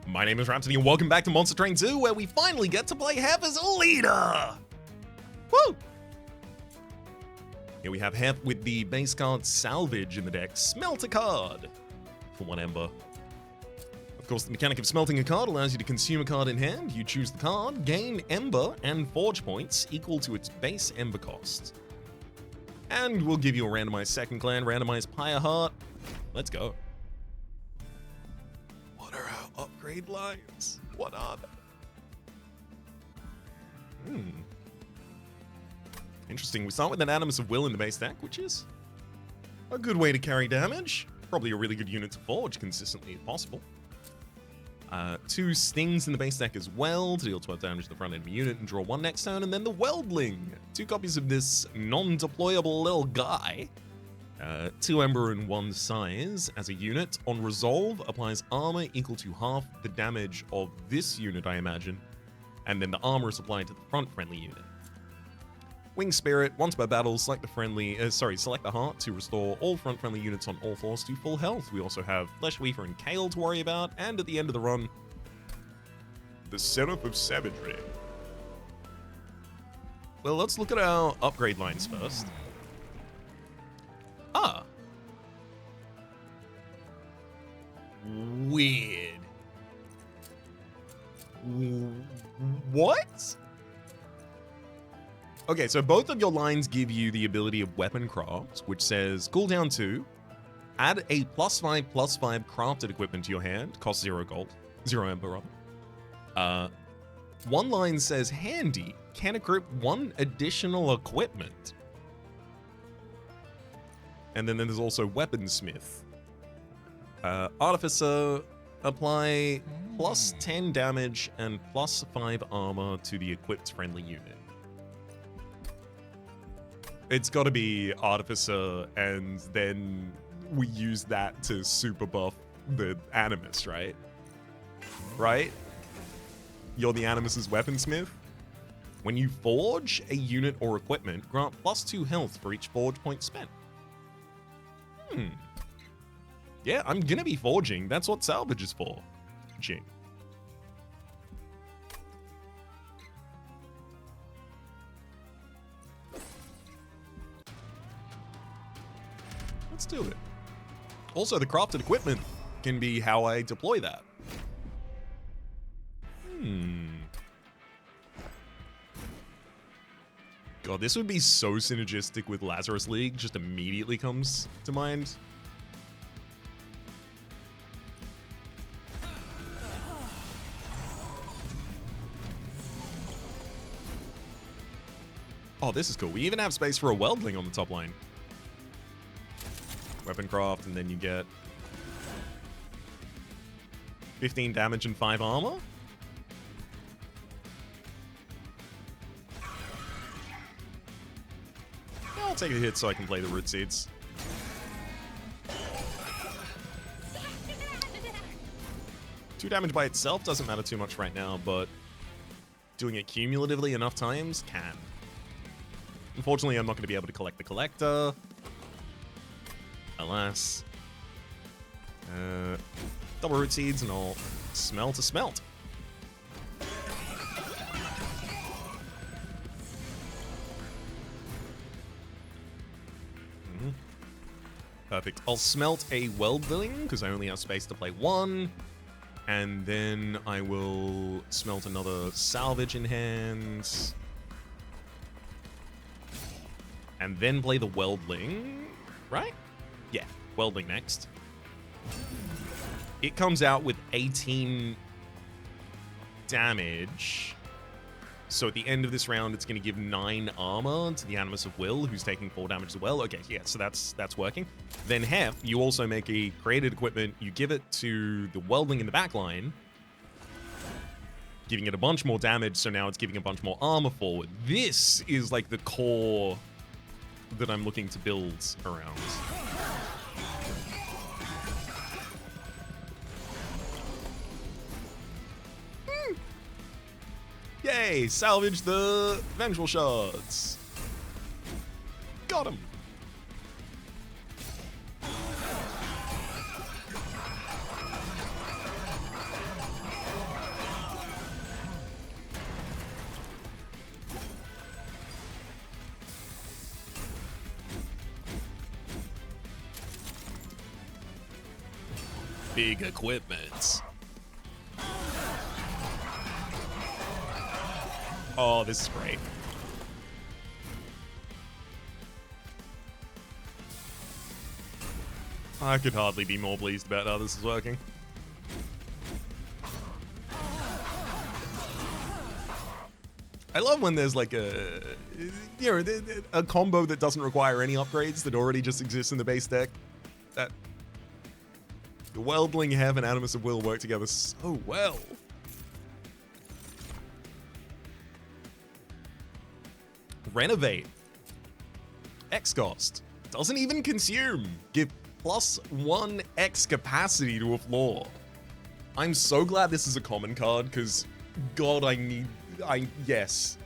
My name is Rhapsody and welcome back to Monster Train 2, where we finally get to play Heph as a leader! Woo! Here we have Heph with the base card Salvage in the deck. Smelt a card for 1 Ember. Of course, the mechanic of smelting a card allows you to consume a card in hand. You choose the card, gain Ember and Forge points equal to its base Ember cost. And we'll give you a randomized second clan, randomized Pyre Heart. Let's go. What are our upgrade lines? What are they? Interesting. We start with an Animus of Will in the base deck, which is a good way to carry damage. Probably a really good unit to forge consistently if possible. 2 Stings in the base deck as well to deal 12 damage to the front enemy unit and draw 1 next turn. And then the Weldling. 2 copies of this non-deployable little guy. 2 Ember and 1 Size as a unit. On resolve, applies armor equal to half the damage of this unit, I imagine. And then the armor is applied to the front friendly unit. Wing Spirit, once per battle, select the heart to restore all front friendly units on all floors to full health. We also have Flesh Weaver and Kale to worry about, and at the end of the run, the Seraph of Savagery. Well, let's look at our upgrade lines first. Weird. What? Okay, so both of your lines give you the ability of Weapon Craft, which says cooldown 2, add a +5/+5 crafted equipment to your hand, cost 0 gold, 0 Ember rather. One line says handy, can equip 1 additional equipment. And then there's also Weaponsmith. Artificer, apply +10 damage and +5 armor to the equipped friendly unit. It's got to be Artificer, and then we use that to super buff the Animus, right? Right? You're the Animus's Weaponsmith. When you forge a unit or equipment, grant +2 health for each forge point spent. Yeah, I'm gonna be forging. That's what salvage is for. Jing. Let's do it. Also, the crafted equipment can be how I deploy that. God, this would be so synergistic with Lazarus League, just immediately comes to mind. Oh, this is cool. We even have space for a Weldling on the top line. Weapon Craft, and then you get 15 damage and 5 armor. Yeah, I'll take a hit so I can play the Root Seeds. Two damage by itself doesn't matter too much right now, but doing it cumulatively enough times can. Unfortunately, I'm not going to be able to collect the Collector. Alas. Double Root Seeds and I'll smelt a smelt. Perfect. I'll smelt a Weldling because I only have space to play 1. And then I will smelt another Salvage in hand. And then play the Weldling, right? Yeah, Weldling next. It comes out with 18 damage. So at the end of this round, it's going to give 9 armor to the Animus of Will, who's taking 4 damage as well. Okay, yeah, so that's working. Then Heph, you also make a created equipment. You give it to the Weldling in the back line, giving it a bunch more damage, so now it's giving a bunch more armor forward. This is like the core that I'm looking to build around. Yay! Salvage the Vengeful Shards. Got him. big equipment. Oh, this is great. I could hardly be more pleased about how this is working. I love when there's like a combo that doesn't require any upgrades that already just exists in the base deck. That the Weldling Heph and Animus of Will work together so well. Renovate. X cost. Doesn't even consume. Give +1 X capacity to a floor. I'm so glad this is a common card, because God, yes.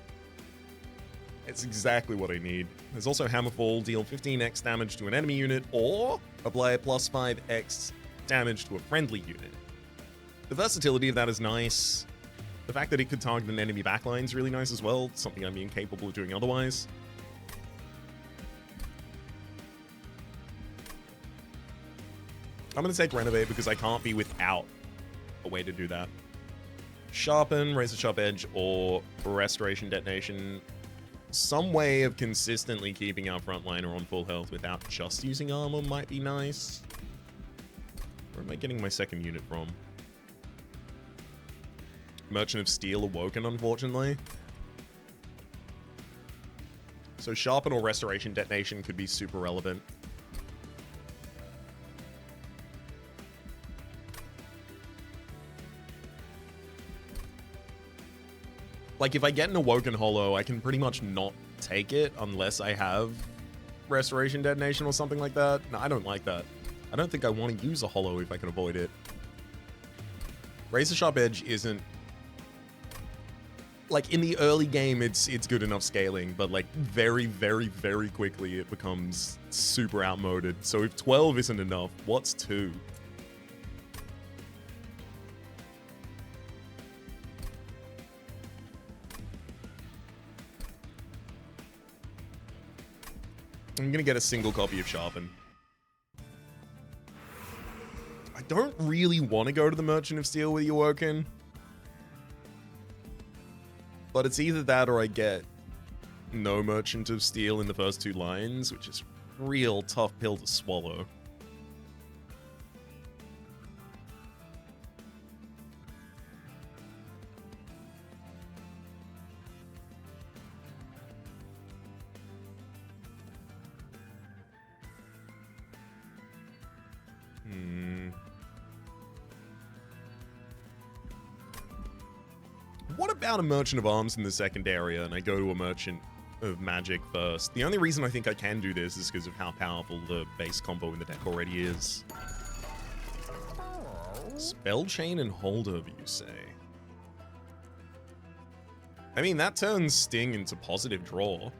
It's exactly what I need. There's also Hammerfall, deal 15x damage to an enemy unit, or apply a +5x damage to a friendly unit. The versatility of that is nice. The fact that it could target an enemy backline is really nice as well, something I'm incapable of doing otherwise. I'm going to take Renovate because I can't be without a way to do that. Sharpen, Razor Sharp Edge, or Restoration Detonation. Some way of consistently keeping our frontliner on full health without just using armor might be nice. Where am I getting my second unit from? Merchant of Steel Awoken, unfortunately. So Sharpen or Restoration Detonation could be super relevant. Like, if I get an Awoken Hollow, I can pretty much not take it unless I have Restoration Detonation or something like that. No, I don't like that. I don't think I want to use a Hollow if I can avoid it. Razor Sharp Edge isn't... Like, in the early game, it's good enough scaling, but, like, very, very, very quickly it becomes super outmoded. So if 12 isn't enough, what's 2? I'm gonna get a single copy of Sharpen. I don't really want to go to the Merchant of Steel with the Awoken. But it's either that or I get no Merchant of Steel in the first 2 lines, which is a real tough pill to swallow. What about a Merchant of Arms in the second area and I go to a Merchant of Magic first? The only reason I think I can do this is because of how powerful the base combo in the deck already is. Spell Chain and Holdover, you say? I mean, that turns Sting into positive draw.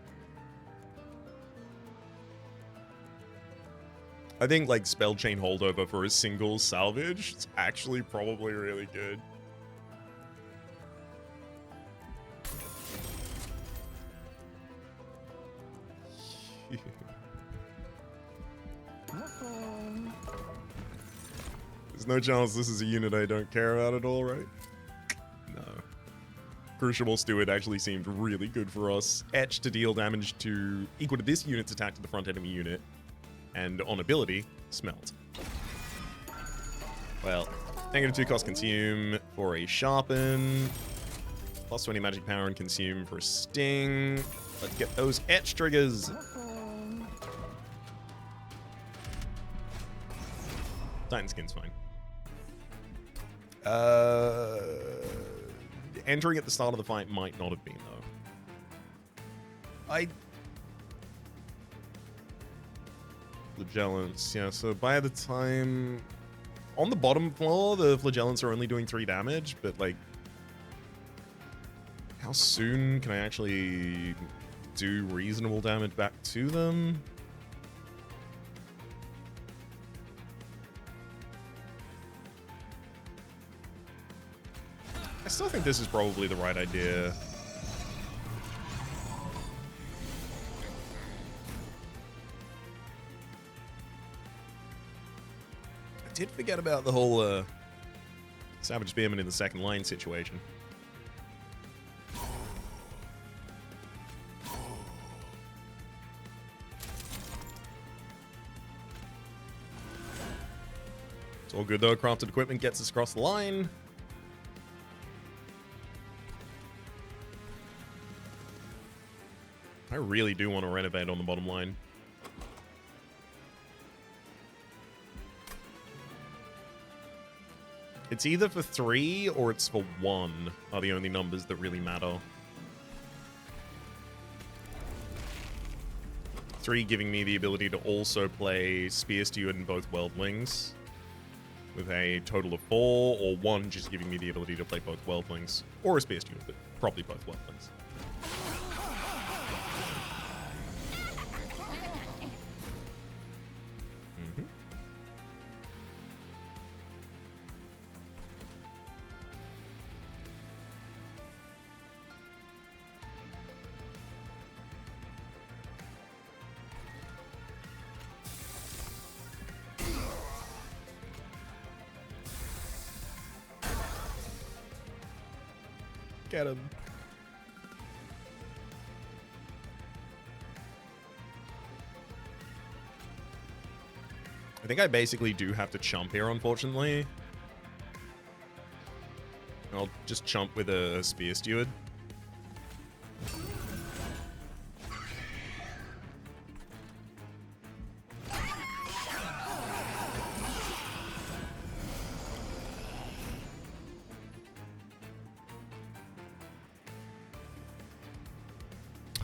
I think, like, Spell Chain Holdover for a single salvage is actually probably really good. There's no chance this is a unit I don't care about at all, right? No. Crucible Steward actually seemed really good for us. Etch to deal damage to equal to this unit's attack to the front enemy unit. And on ability, Smelt. Well, -2 cost consume for a Sharpen. +20 magic power and consume for a Sting. Let's get those Etch triggers. Titan Skin's fine. Entering at the start of the fight might not have been, though. Flagellants, yeah, so by the time... On the bottom floor, the Flagellants are only doing 3 damage, but, like... How soon can I actually do reasonable damage back to them? I still think this is probably the right idea. I did forget about the whole Savage Spearman in the second line situation. It's all good though. Crafted equipment gets us across the line. I really do want to renovate on the bottom line. It's either for 3 or it's for 1 are the only numbers that really matter. 3 giving me the ability to also play Spear Steward in both Worldlings with a total of 4, or 1 just giving me the ability to play both Worldlings or a Spear Steward, but probably both Worldlings. Get him. I think I basically do have to chump here, unfortunately. I'll just chump with a Spear Steward.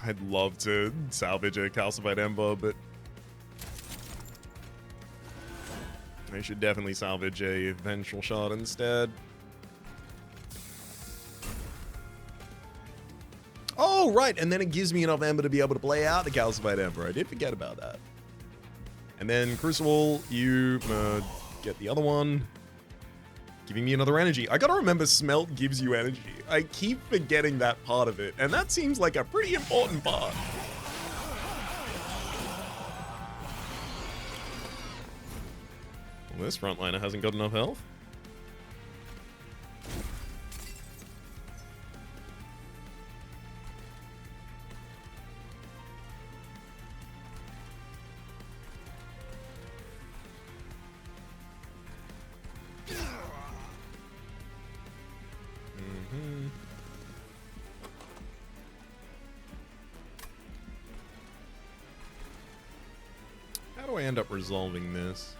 I'd love to salvage a Calcified Ember, but I should definitely salvage a Vengeful Shard instead. Oh, right, and then it gives me enough Ember to be able to play out the Calcified Ember. I did forget about that. And then Crucible, you get the other one, giving me another energy. I gotta remember Smelt gives you energy. I keep forgetting that part of it, and that seems like a pretty important part. Well, this frontliner hasn't got enough health. How do I end up resolving this?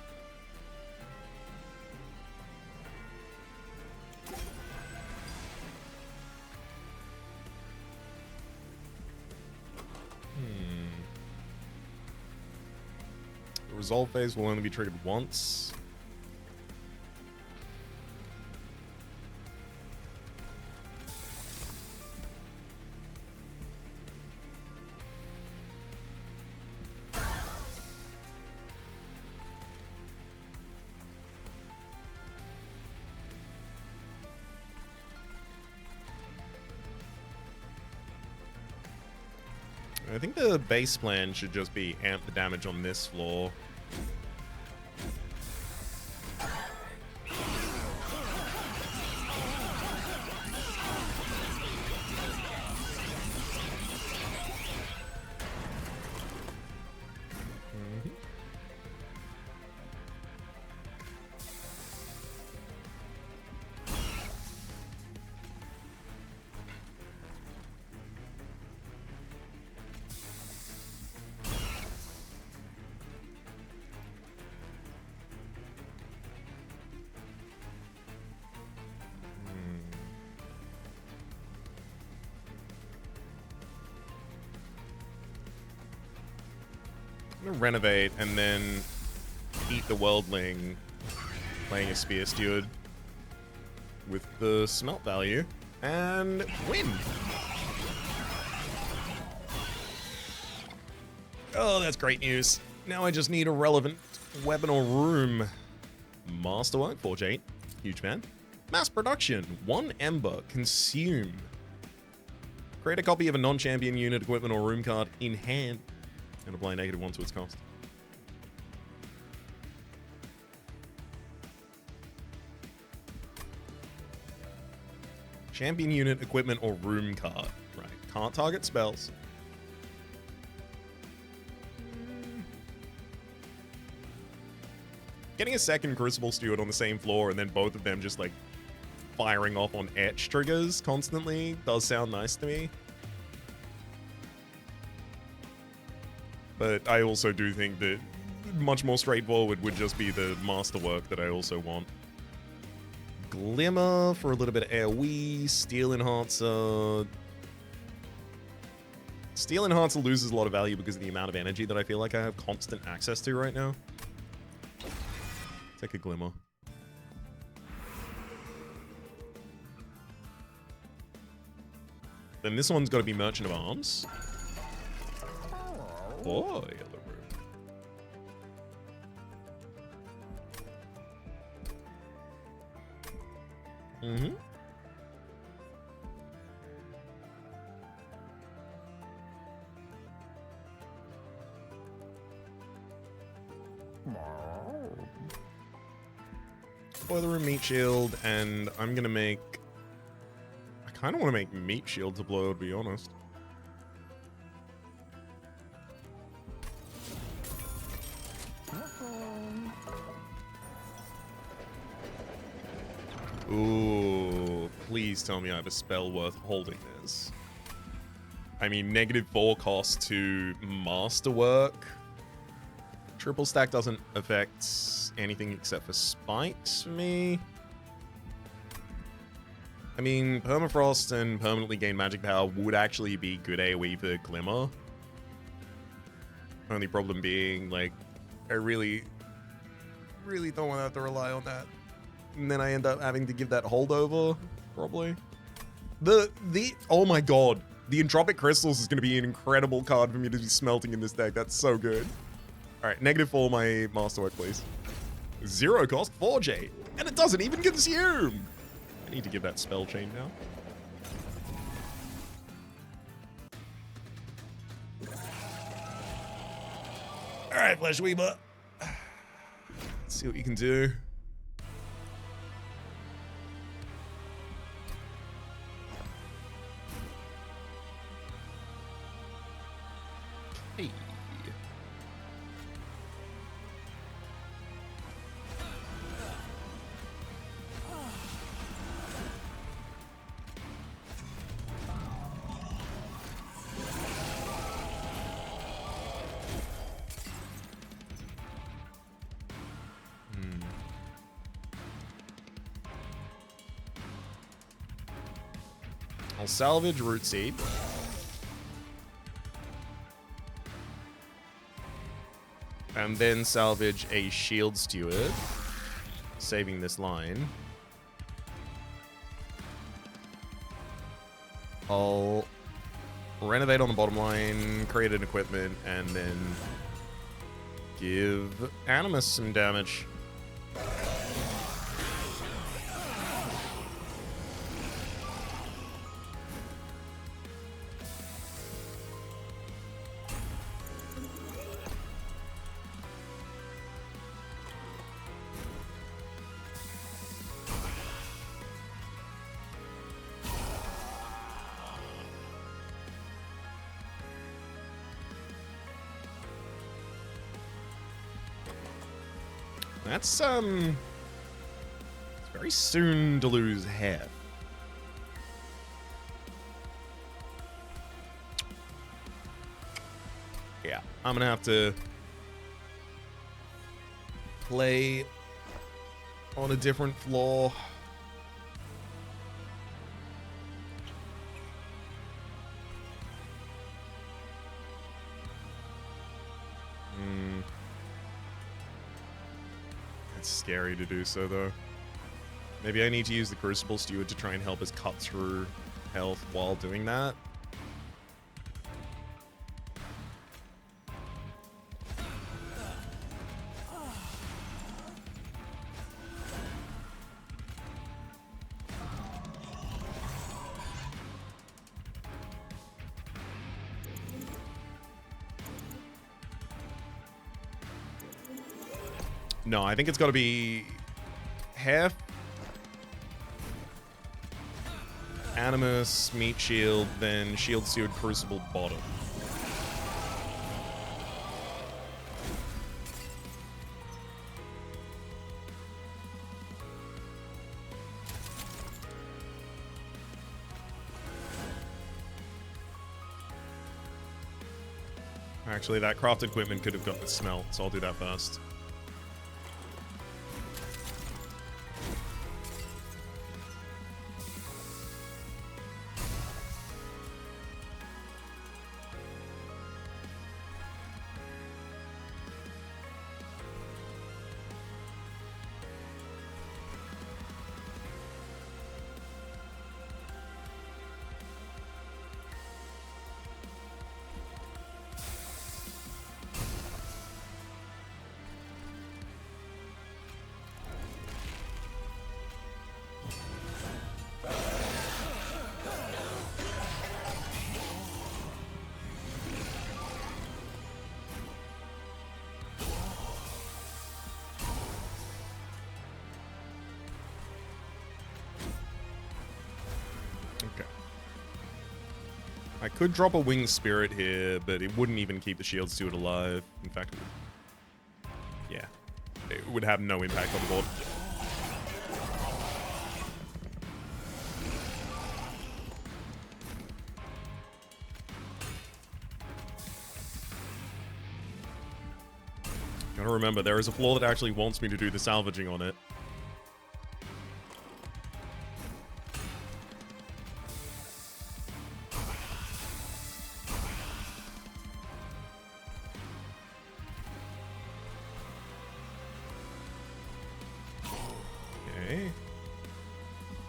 The resolve phase will only be triggered once. I think the base plan should just be amp the damage on this floor. I'm gonna renovate and then eat the Worldling, playing a Spear Steward with the Smelt value, and win! Oh, that's great news. Now I just need a relevant weapon or room. Masterwork, Forge 8, huge fan. Mass production, 1 Ember, consume. Create a copy of a non-champion unit, equipment, or room card in hand, and apply -1 to its cost. Champion unit, equipment, or room card. Right. Can't target spells. Getting a second Crucible Steward on the same floor and then both of them just like firing off on etch triggers constantly does sound nice to me. But I also do think that much more straightforward would just be the masterwork that I also want. Glimmer for a little bit of AoE, Steel Enhancer. Steel Enhancer loses a lot of value because of the amount of energy that I feel like I have constant access to right now. Take a Glimmer. Then this one's got to be Merchant of Arms. Oh, Yellow Room. Mm-hmm. Boiler Room, Meat Shield, and I'm gonna make... I kind of want to make Meat Shield to blow, to be honest. Ooh, please tell me I have a spell worth holding this. I mean, -4 cost to Masterwork. Triple stack doesn't affect anything except for spikes for me. I mean, Permafrost and permanently gain magic power would actually be good AoE for Glimmer. Only problem being, like, I really don't want to have to rely on that. And then I end up having to give that holdover, probably. Oh my god. The Entropic Crystals is going to be an incredible card for me to be smelting in this deck. That's so good. Alright, -4 my Masterwork, please. 0 cost, Forge 8. And it doesn't even consume! I need to give that spell chain now. Alright, Flesh Weaver. Let's see what you can do. Hey. I'll salvage Root Seed. And then salvage a Shield Steward, saving this line. I'll renovate on the bottom line, create an equipment, and then give Animus some damage. That's, it's very soon to lose Heph. Yeah, I'm gonna have to play on a different floor. Scary to do so, though. Maybe I need to use the Crucible Steward to try and help us cut through health while doing that. No, I think it's got to be Heph. Animus, Meat Shield, then Shield Steward, Crucible, bottom. Actually, that crafted equipment could have got the smelt, so I'll do that first. I could drop a Winged Spirit here, but it wouldn't even keep the Shield Steward alive. In fact, yeah, it would have no impact on the board. Gotta remember, there is a floor that actually wants me to do the salvaging on it.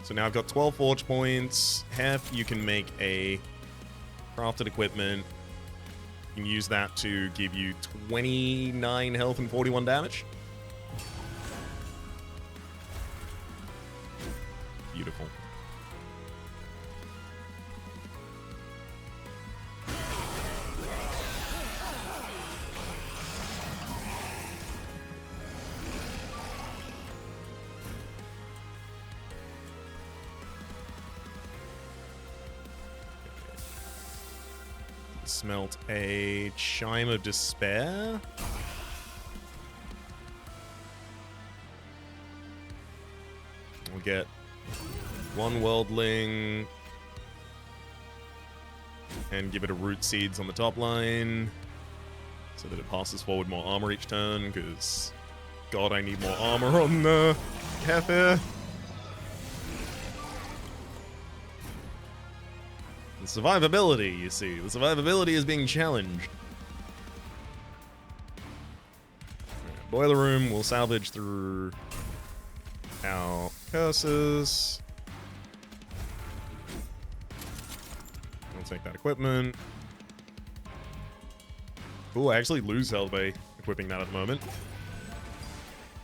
So now I've got 12 forge points. Heph, you can make a crafted equipment. You can use that to give you 29 health and 41 damage. Beautiful. Smelt a Chime of Despair. We'll get one Worldling and give it a Root Seeds on the top line so that it passes forward more armor each turn, because God, I need more armor on the Heph here. Survivability, you see. The survivability is being challenged. Right, Boiler Room, we'll salvage through our curses. I'll take that equipment. Cool, I actually lose health by equipping that at the moment.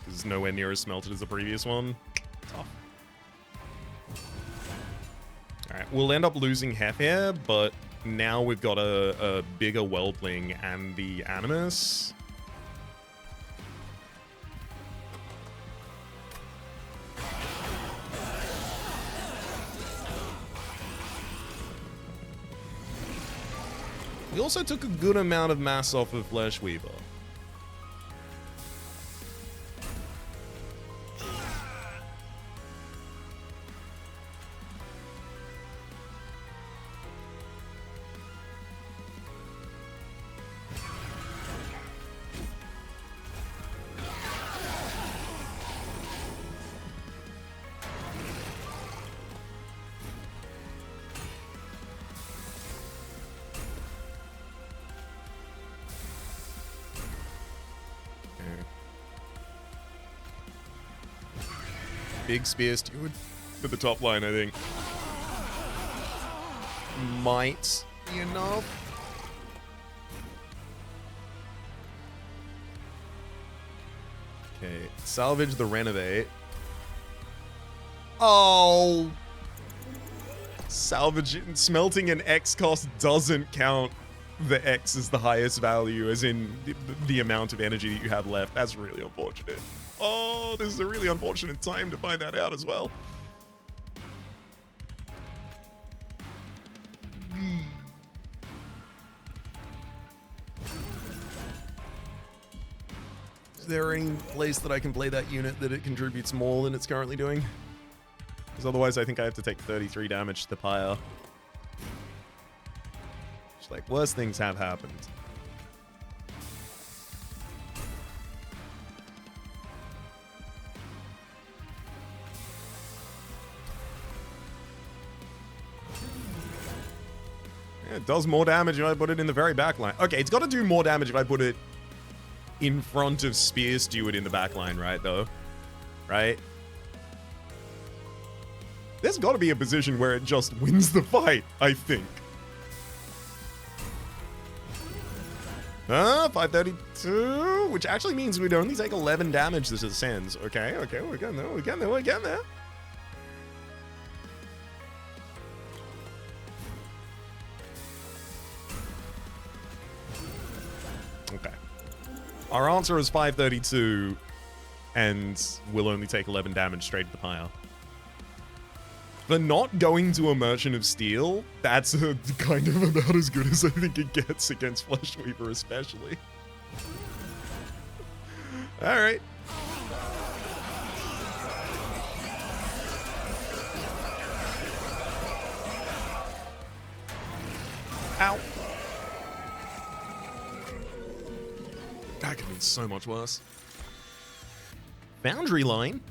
It's nowhere near as smelted as the previous one. Tough. Alright, we'll end up losing Heph here, but now we've got a bigger Worldling and the Animus. We also took a good amount of mass off of Flesh Weaver. Big Spear Steward for the top line, I think. Might be enough. Okay, salvage the Renovate. Oh! Salvage it. Smelting an X cost doesn't count the X as the highest value, as in the amount of energy that you have left. That's really unfortunate. Oh, this is a really unfortunate time to find that out as well. Is there any place that I can play that unit that it contributes more than it's currently doing? Because otherwise I think I have to take 33 damage to the pyre. Just like, worse things have happened. Yeah, it does more damage if I put it in the very back line. Okay, it's got to do more damage if I put it in front of Spear Steward in the back line, right, though? Right? There's got to be a position where it just wins the fight, I think. 532, which actually means we'd only take 11 damage this ascends. Okay, we're getting there, we're getting there, we're getting there. Okay. Our answer is 532, and we'll only take 11 damage straight to the pyre. For not going to a Merchant of Steel, that's kind of about as good as I think it gets against Fleshweaver especially. Alright. Ow. That could have been so much worse. Boundary line.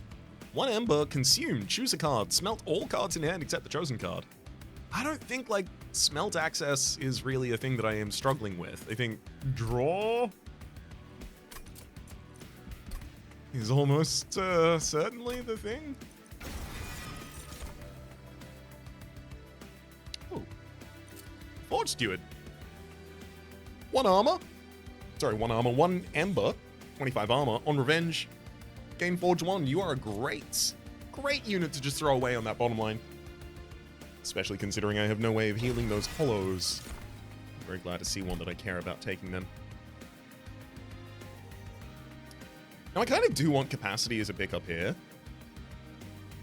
1 ember, consumed, choose a card, smelt all cards in hand except the chosen card. I don't think, like, smelt access is really a thing that I am struggling with. I think draw is almost certainly the thing. Oh. Forge Steward. 1 armor. Sorry, 1 armor, 1 ember, 25 armor. On revenge, gain Forge 1. You are a great unit to just throw away on that bottom line. Especially considering I have no way of healing those hollows. I'm very glad to see one that I care about taking them. Now, I kind of do want capacity as a pickup here.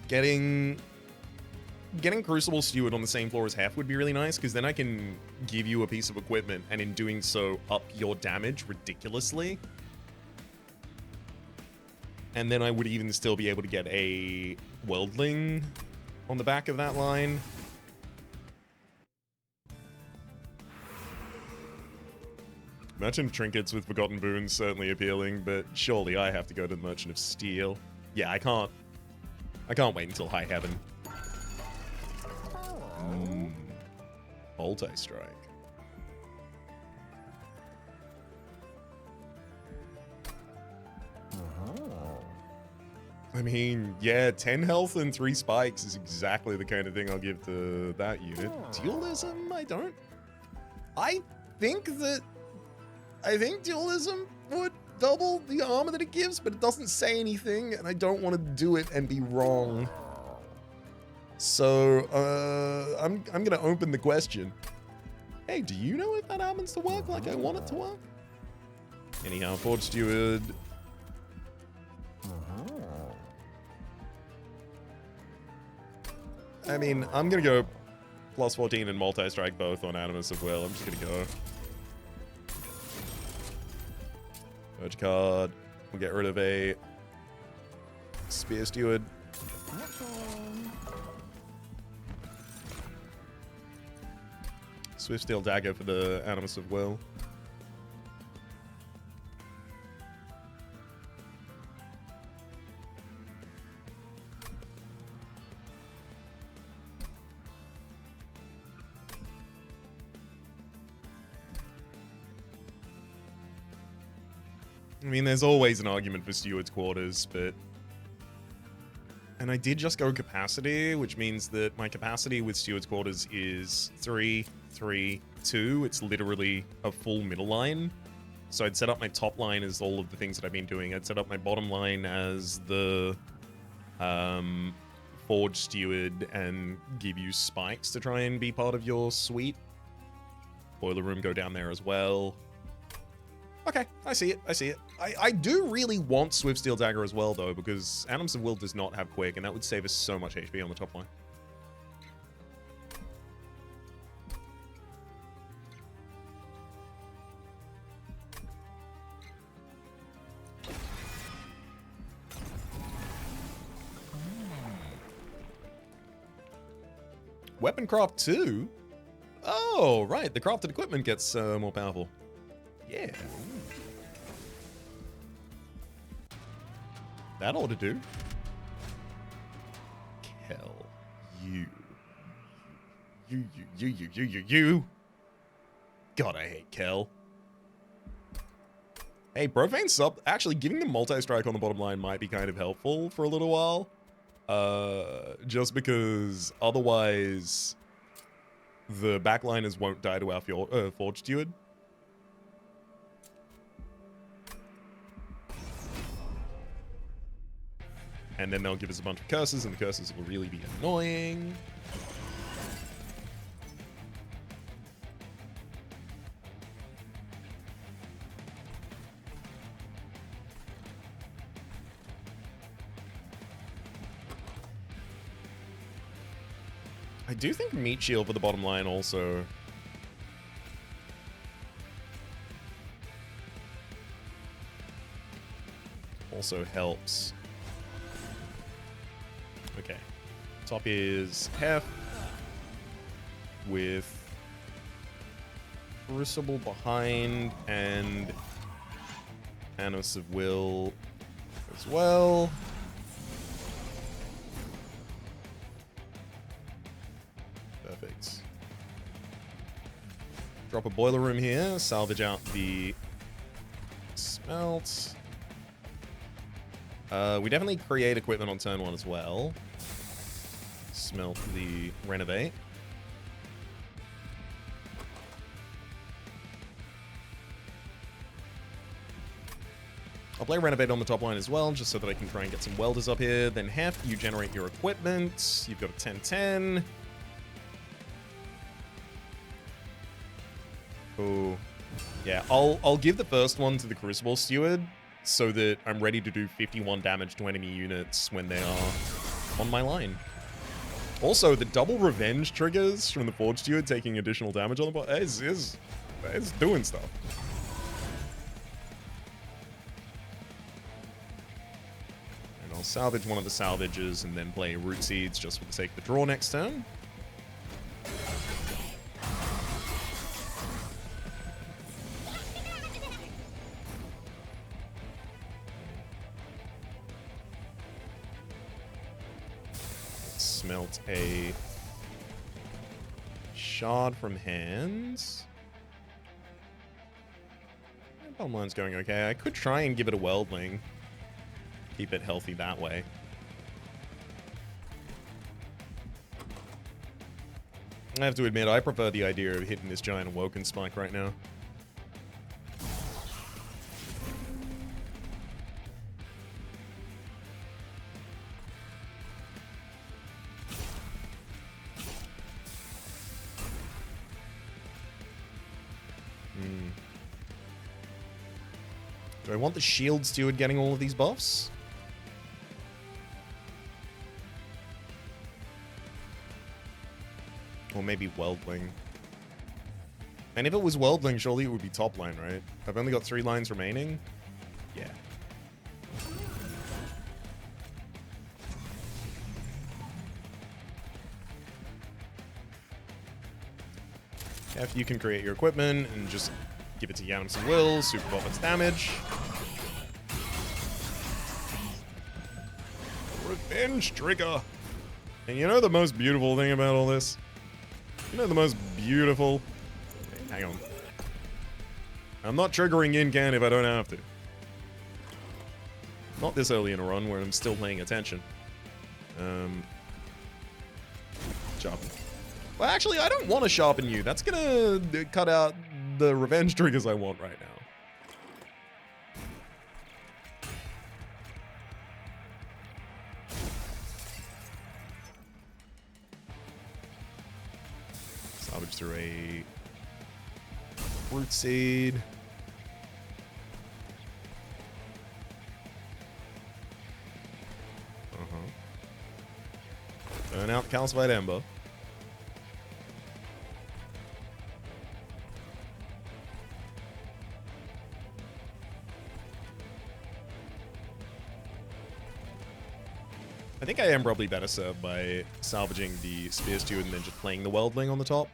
Getting Crucible Steward on the same floor as Heph would be really nice, because then I can give you a piece of equipment, and in doing so, up your damage ridiculously. And then I would even still be able to get a Worldling on the back of that line. Merchant of Trinkets with Forgotten Boons certainly appealing, but surely I have to go to the Merchant of Steel. Yeah, I can't wait until High Heaven. Multi-strike. I mean, yeah, 10 health and 3 spikes is exactly the kind of thing I'll give to that unit. Dualism, I don't. I think Dualism would double the armor that it gives, but it doesn't say anything, and I don't want to do it and be wrong. So, I'm gonna open the question. Hey, do you know if that happens to work like I want it to work? Anyhow, Forge Steward. I mean, I'm gonna go plus 14 and multi-strike both on Animus of Will. I'm just gonna go. Urge card. We'll get rid of a Spear Steward. Swift Steel Dagger for the Animus of Will. I mean, there's always an argument for Steward's Quarters, but... And I did just go capacity, which means that my capacity with Steward's Quarters is 3, 3, 2. It's literally a full middle line. So I'd set up my top line as all of the things that I've been doing. I'd set up my bottom line as the Forge Steward and give you spikes to try and be part of your suite. Boiler Room go down there as well. Okay, I see it, I see it. I do really want Swift Steel Dagger as well, though, because Animus of Will does not have Quick, and that would save us so much HP on the top line. Weapon craft 2? Oh, right. The crafted equipment gets more powerful. Yeah. That ought to do. Kel. You. God, I hate Kel. Hey, Profane sub. Actually, giving the multi-strike on the bottom line might be kind of helpful for a little while. Just because otherwise the backliners won't die to our Forge Steward. And then they'll give us a bunch of curses, and the curses will really be annoying. I do think Meat Shield for the bottom line also helps. Okay. Top is Heph with Crucible behind and Anus of Will as well. Perfect. Drop a boiler room here, salvage out the smelt. We definitely create equipment on turn 1 as well. Smelt the renovate. I'll play renovate on the top line as well, just so that I can try and get some welders up here. Then Heph, you generate your equipment. You've got a 10-10. Oh, yeah. I'll give the first one to the Crucible Steward, so that I'm ready to do 51 damage to enemy units when they are on my line. Also, the double revenge triggers from the Forge Steward taking additional damage on the bot is doing stuff. And I'll salvage one of the salvages and then play Root Seeds just for the sake of the draw next turn. Smelt a shard from hands. Bottom line's going okay. I could try and give it a weldling. Keep it healthy that way. I have to admit, I prefer the idea of hitting this giant Awoken Spike right now. Do I want the Shield Steward getting all of these buffs? Or maybe Weldling. And if it was Weldling, surely it would be top line, right? I've only got 3 lines remaining. Yeah. If you can create your equipment and just give it to Yannis and Will, super buff its damage. Revenge trigger. And you know the most beautiful thing about all this? You know the most beautiful... Hang on. I'm not triggering in-can if I don't have to. Not this early in a run where I'm still paying attention. Sharpen. Well, actually, I don't want to sharpen you. That's gonna cut out the revenge triggers I want right now. Salvage through a Root Seed. Burn out Calcified Ember. I think I am probably better served by salvaging the Spear Steward and then just playing the Worldling on the top.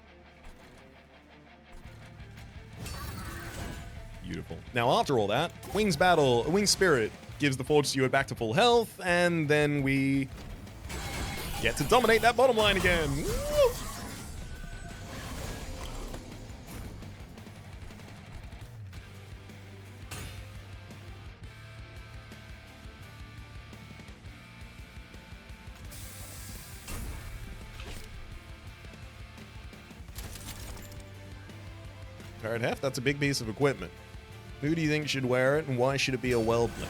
Beautiful. Now, after all that, Wings Spirit gives the Forge Steward back to full health, and then we get to dominate that bottom line again. Woo! Alright, Heph, that's a big piece of equipment. Who do you think should wear it, and why should it be a Worldling?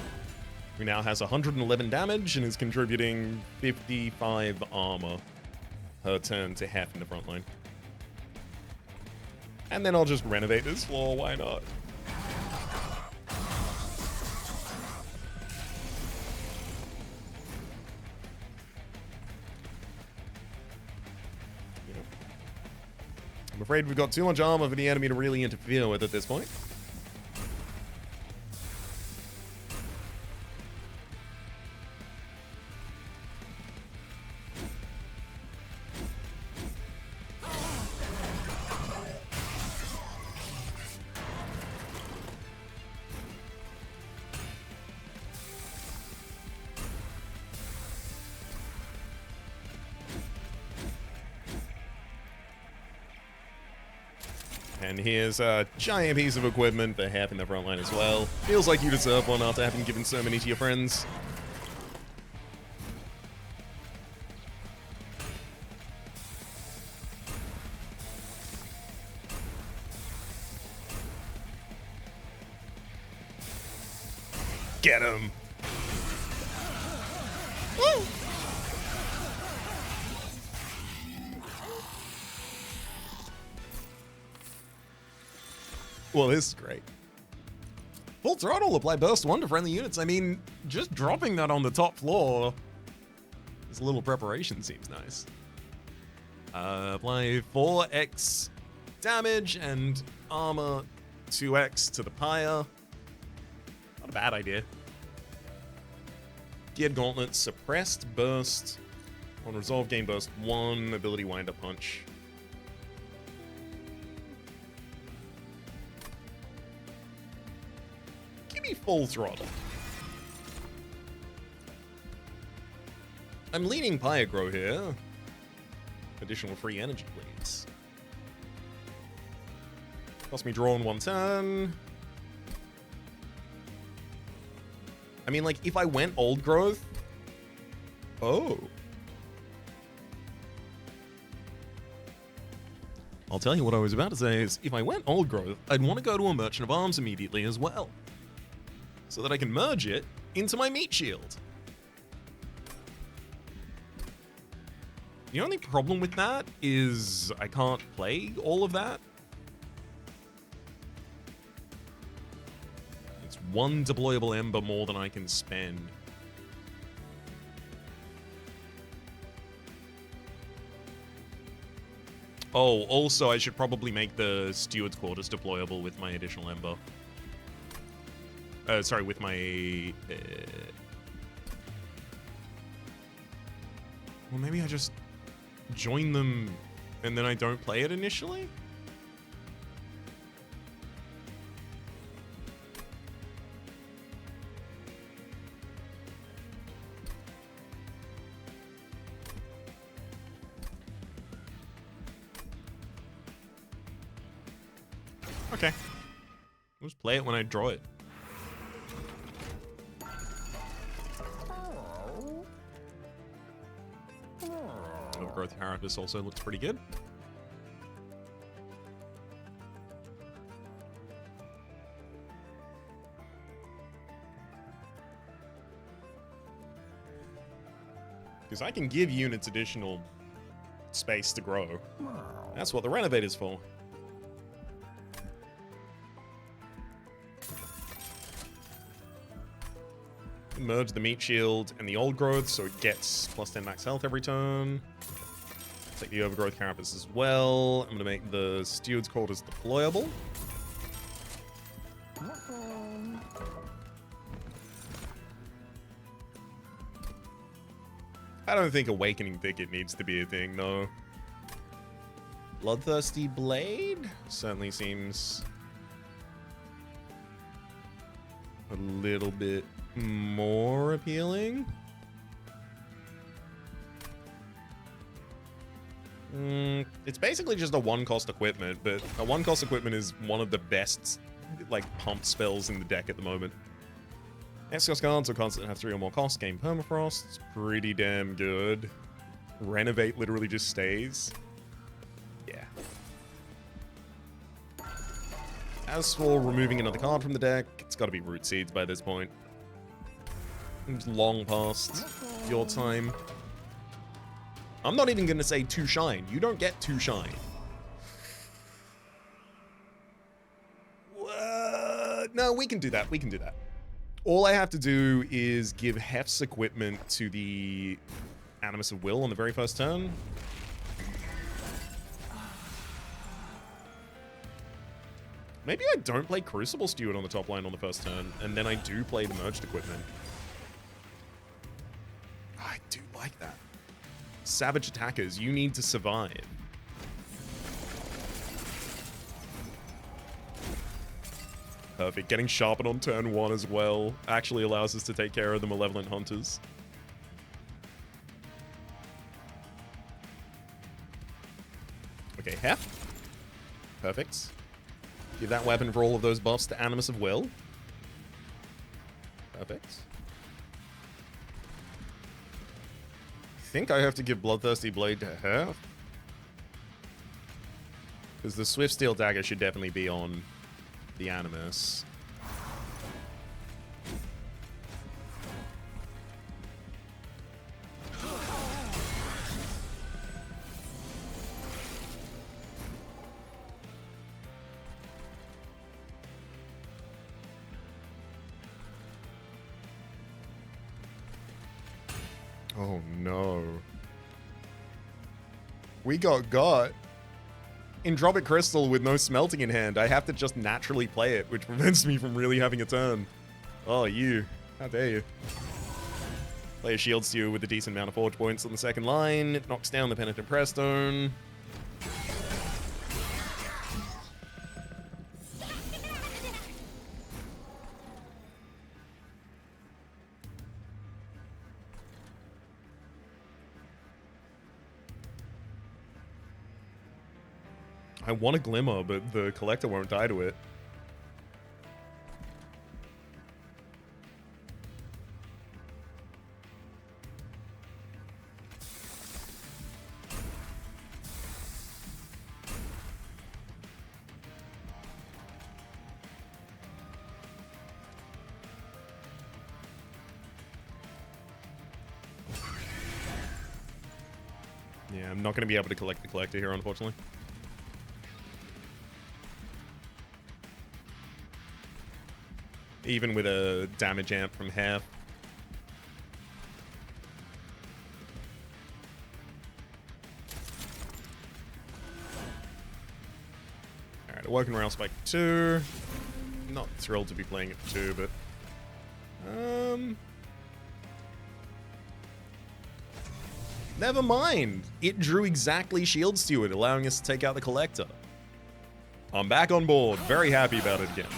Who now has 111 damage and is contributing 55 armor per turn to Heph in the front line. And then I'll just renovate this floor, why not? I'm afraid we've got too much armor for the enemy to really interfere with at this point. And here's a giant piece of equipment for Heph in the front line as well. Feels like you deserve one after having given so many to your friends. Get him! Woo! Well, this is great. Full throttle, apply burst 1 to friendly units. I mean, just dropping that on the top floor as a little preparation seems nice. Apply 4x damage and armor 2x to the pyre. Not a bad idea. Geared Gauntlet, suppressed burst. On resolve, gain burst 1, ability wind up punch. Full throttle. I'm leaning Pyagro here. Additional free energy, please. Cost me draw on 1 turn. I mean, like, if I went Old Growth... Oh. I'll tell you what I was about to say is, if I went Old Growth, I'd want to go to a Merchant of Arms immediately as well, so that I can merge it into my Meat Shield. The only problem with that is I can't play all of that. It's 1 deployable Ember more than I can spend. Oh, also I should probably make the Steward's Quarters deployable with my additional Ember. Sorry, with my... Well, maybe I just join them and then I don't play it initially? Okay. I'll just play it when I draw it. Overgrowth Carapace also looks pretty good. Because I can give units additional space to grow. That's what the Renovate is for. Merge the Meat Shield and the Old Growth so it gets plus 10 max health every turn. Take the Overgrowth Carapace as well. I'm going to make the Steward's Quarters deployable. I don't think Awakening Thicket needs to be a thing, no. Bloodthirsty Blade certainly seems a little bit more appealing. It's basically just a one-cost equipment, but a one-cost equipment is one of the best, like, pump spells in the deck at the moment. Exos cards or cards that have 3 or more costs gain permafrost. It's pretty damn good. Renovate literally just stays. Yeah. As for removing another card from the deck, it's got to be Root Seeds by this point. It's long past your time. I'm not even going to say 2 shine. You don't get 2 shine. No, we can do that. We can do that. All I have to do is give Heph's equipment to the Animus of Will on the very first turn. Maybe I don't play Crucible Steward on the top line on the first turn, and then I do play the merged equipment. I do like that. Savage attackers, you need to survive. Perfect. Getting sharpened on turn 1 as well actually allows us to take care of the Malevolent Hunters. Okay, Heph. Perfect. Give that weapon for all of those buffs to Animus of Will. Perfect. I think I have to give Bloodthirsty Blade to Heph. Because the Swift Steel Dagger should definitely be on the Animus. Oh no. We got. Entropic Crystal with no smelting in hand. I have to just naturally play it, which prevents me from really having a turn. Oh, you. How dare you. Play a Shield Stew with a decent amount of Forge points on the second line. It knocks down the Penitent Pressstone. I want a Glimmer, but the Collector won't die to it. Yeah, I'm not going to be able to collect the Collector here, unfortunately. Even with a damage amp from Heph. Alright, Awoken Rail Spike 2. Not thrilled to be playing it for 2, but... Never mind! It drew exactly Shield Steward, allowing us to take out the Collector. I'm back on board. Very happy about it again.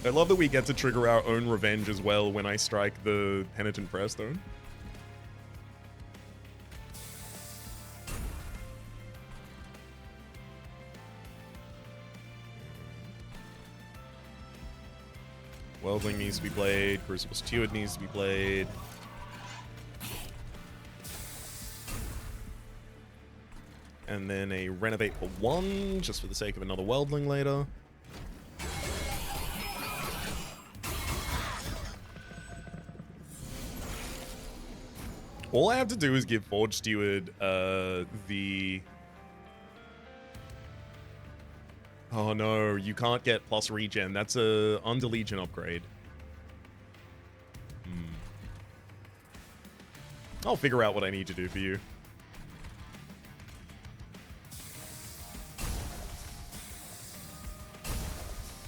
I love that we get to trigger our own revenge as well when I strike the Penitent Pressstone. Weldling needs to be played. Crucible Steward needs to be played. And then a Renovate for 1, just for the sake of another Weldling later. All I have to do is give Forge Steward the... Oh no, you can't get plus regen. That's a Under Legion upgrade. I'll figure out what I need to do for you.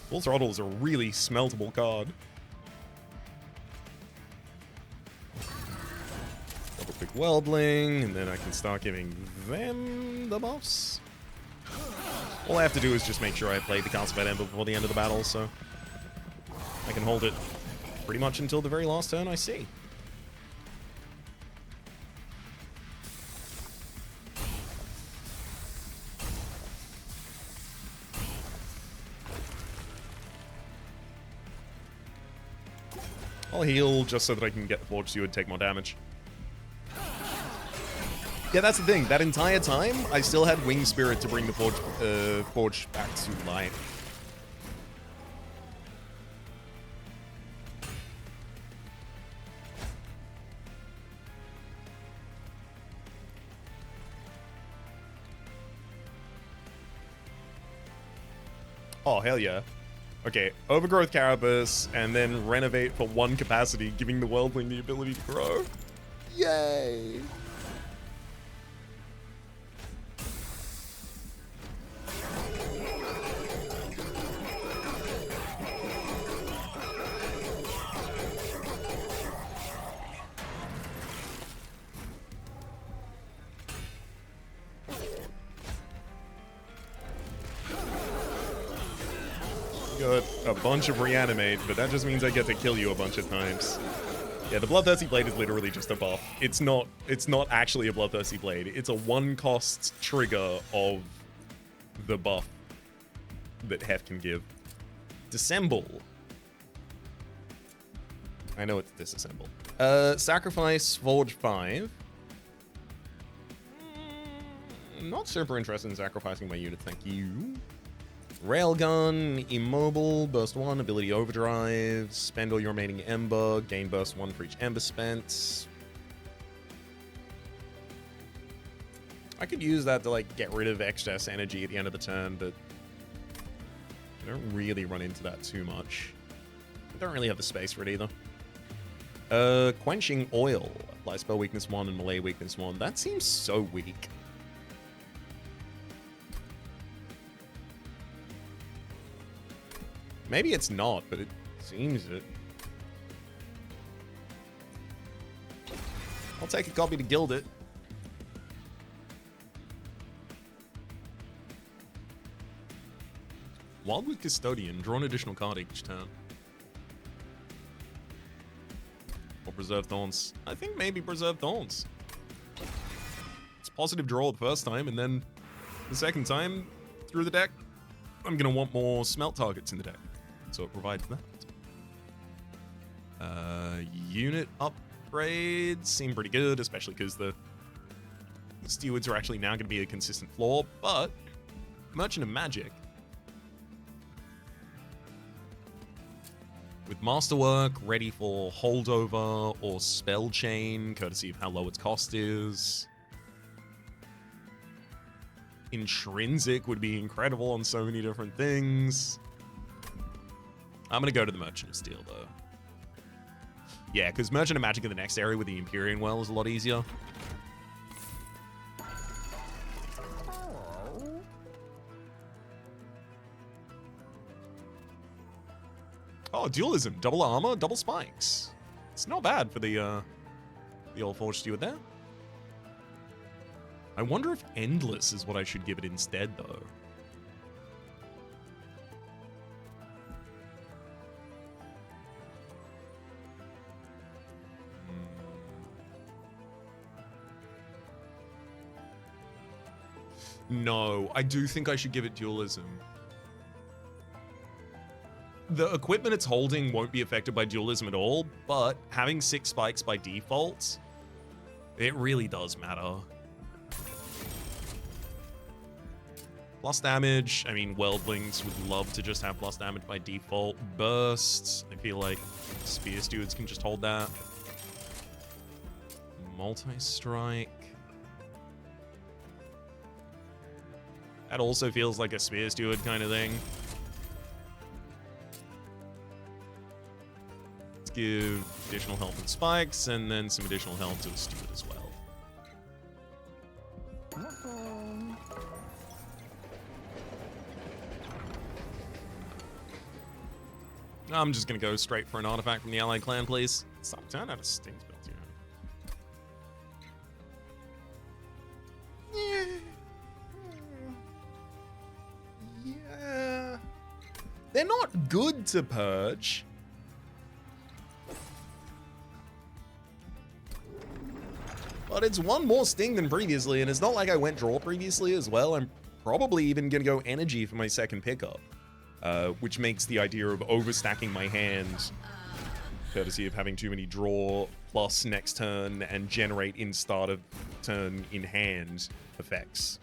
Full Throttle is a really smeltable card. Weldling, and then I can start giving them the buffs. All I have to do is just make sure I play the Calcified Ember before the end of the battle, so I can hold it pretty much until the very last turn I see. I'll heal just so that I can get the Forge Steward, take more damage. Yeah, that's the thing. That entire time, I still had Wing Spirit to bring the Forge back to life. Oh, hell yeah. Okay, Overgrowth Carapace, and then Renovate for 1 capacity, giving the Worldling the ability to grow. Yay! Got a bunch of Reanimate, but that just means I get to kill you a bunch of times. Yeah, the Bloodthirsty Blade is literally just a buff. It's not actually a Bloodthirsty Blade. It's a 1-cost trigger of the buff that Heph can give. Dissemble. I know it's disassemble. Sacrifice Forge 5. Not super interested in sacrificing my unit, thank you. Railgun, Immobile, Burst 1, Ability Overdrive, spend all your remaining Ember, gain Burst 1 for each Ember spent. I could use that to, like, get rid of excess energy at the end of the turn, but I don't really run into that too much. I don't really have the space for it either. Quenching Oil, apply Spell Weakness 1 and Melee Weakness 1. That seems so weak. Maybe it's not, but it seems it. I'll take a copy to gild it. Wildwood Custodian, draw an additional card each turn. Or Preserve Thorns. I think maybe Preserve Thorns. It's positive draw the first time, and then the second time through the deck, I'm going to want more smelt targets in the deck. So it provides that. Unit upgrades seem pretty good, especially because the Stewards are actually now going to be a consistent floor, but Merchant of Magic. With Masterwork ready for Holdover or Spell Chain, courtesy of how low its cost is. Intrinsic would be incredible on so many different things. I'm going to go to the Merchant of Steel, though. Yeah, because Merchant of Magic in the next area with the Empyrean Well is a lot easier. Oh, Dualism. Double armor, double spikes. It's not bad for the old Forged Steward there. I wonder if Endless is what I should give it instead, though. No, I do think I should give it Dualism. The equipment it's holding won't be affected by Dualism at all, but having 6 spikes by default, it really does matter. Plus damage, I mean, Worldlings would love to just have plus damage by default. Burst, I feel like Spear Stewards can just hold that. Multi-strike. That also feels like a Spear Steward kind of thing. Let's give additional health and spikes, and then some additional health to the Steward as well. I'm just gonna go straight for an artifact from the Allied clan, please. Stop turn out of stings built, They're not good to purge. But it's one more sting than previously, and it's not like I went draw previously as well. I'm probably even going to go energy for my second pickup, which makes the idea of overstacking my hand, courtesy of having too many draw plus next turn and generate in start of turn in hand effects.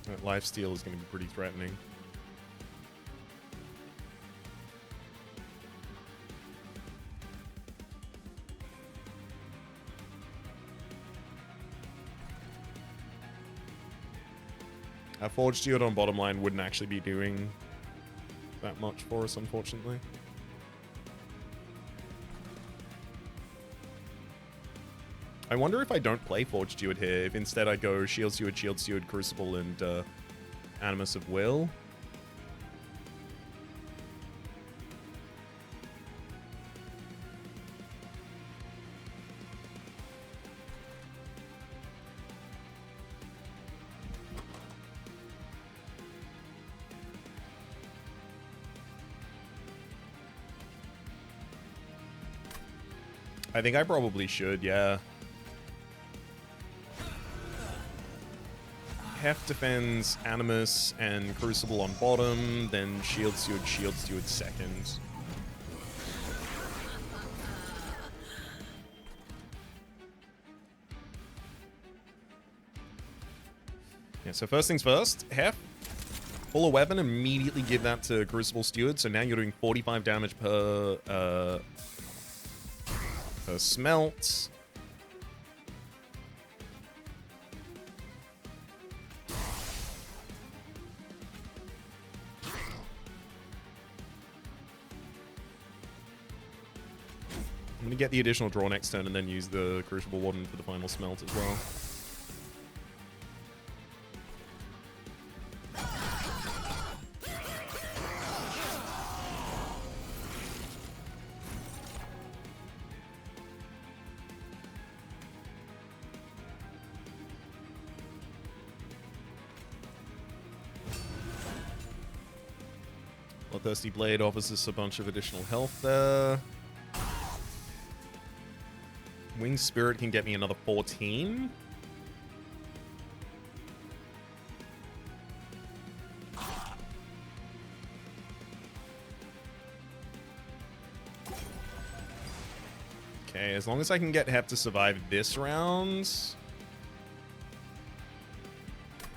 That lifesteal is going to be pretty threatening. Our Forged Steward on bottom line wouldn't actually be doing that much for us, unfortunately. I wonder if I don't play Forged Steward here, if instead I go Shield Steward, Crucible, and Animus of Will. I think I probably should, yeah. Heph defends Animus and Crucible on bottom, then Shield Steward second. Yeah, so first things first, Heph, pull a weapon, immediately give that to Crucible Steward, so now you're doing 45 damage per smelt. I'm going to get the additional draw next turn and then use the Crucible Warden for the final smelt as well. Bloodthirsty Blade offers us a bunch of additional health there. Winged Spirit can get me another 14. Okay, as long as I can get Heph to survive this round.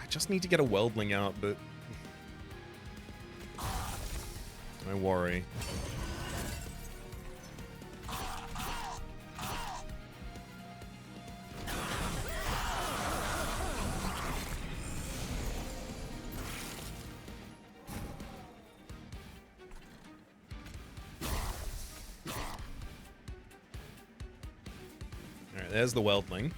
I just need to get a Weldling out, but I worry. Alright, there's the Weldling.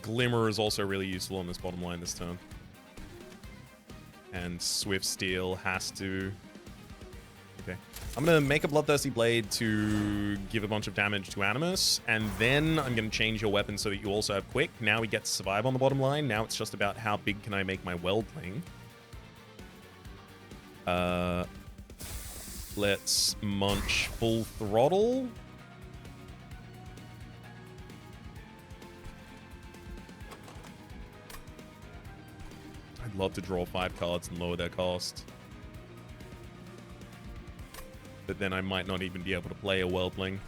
Glimmer is also really useful on this bottom line this turn. And Swift Steel has to... Okay. I'm going to make a Bloodthirsty Blade to give a bunch of damage to Animus, and then I'm going to change your weapon so that you also have Quick. Now we get to survive on the bottom line. Now it's just about how big can I make my Weldling. Let's munch Full Throttle. I'd love to draw 5 cards and lower their cost. But then I might not even be able to play a Weldling.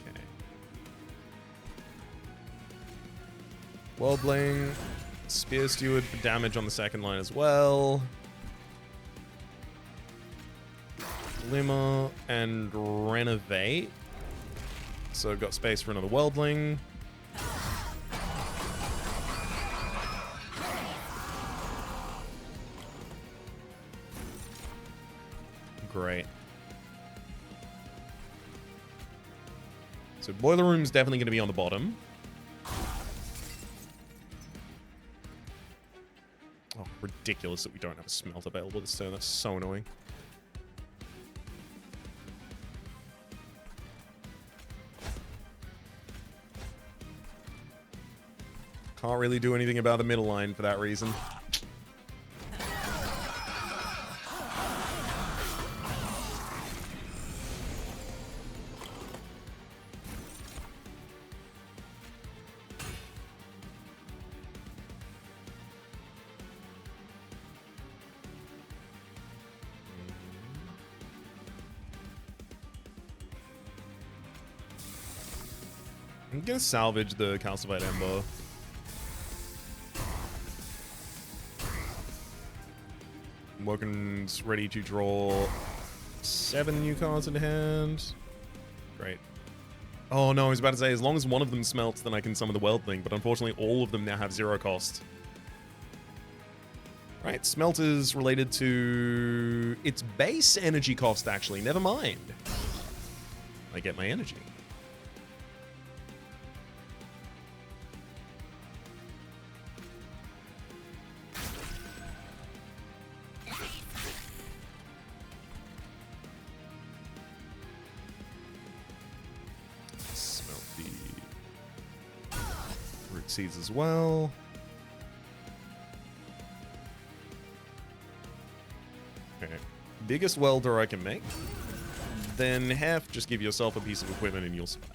Okay. Weldling. Spear Steward for damage on the second line as well. Glimmer and Renovate. So I've got space for another Weldling. So boiler room's definitely going to be on the bottom. Oh, ridiculous that we don't have a smelt available this turn. That's so annoying. Can't really do anything about the middle line for that reason. I'm gonna salvage the calcified ember. Woken's ready to draw 7 new cards in hand. Great. Oh no, I was about to say, as long as one of them smelts, then I can summon the Weld thing, but unfortunately all of them now have 0 cost. Right, smelt is related to its base energy cost, actually. Never mind. I get my energy. Seeds as well. Okay. Biggest welder I can make. Then Heph, just give yourself a piece of equipment and you'll survive.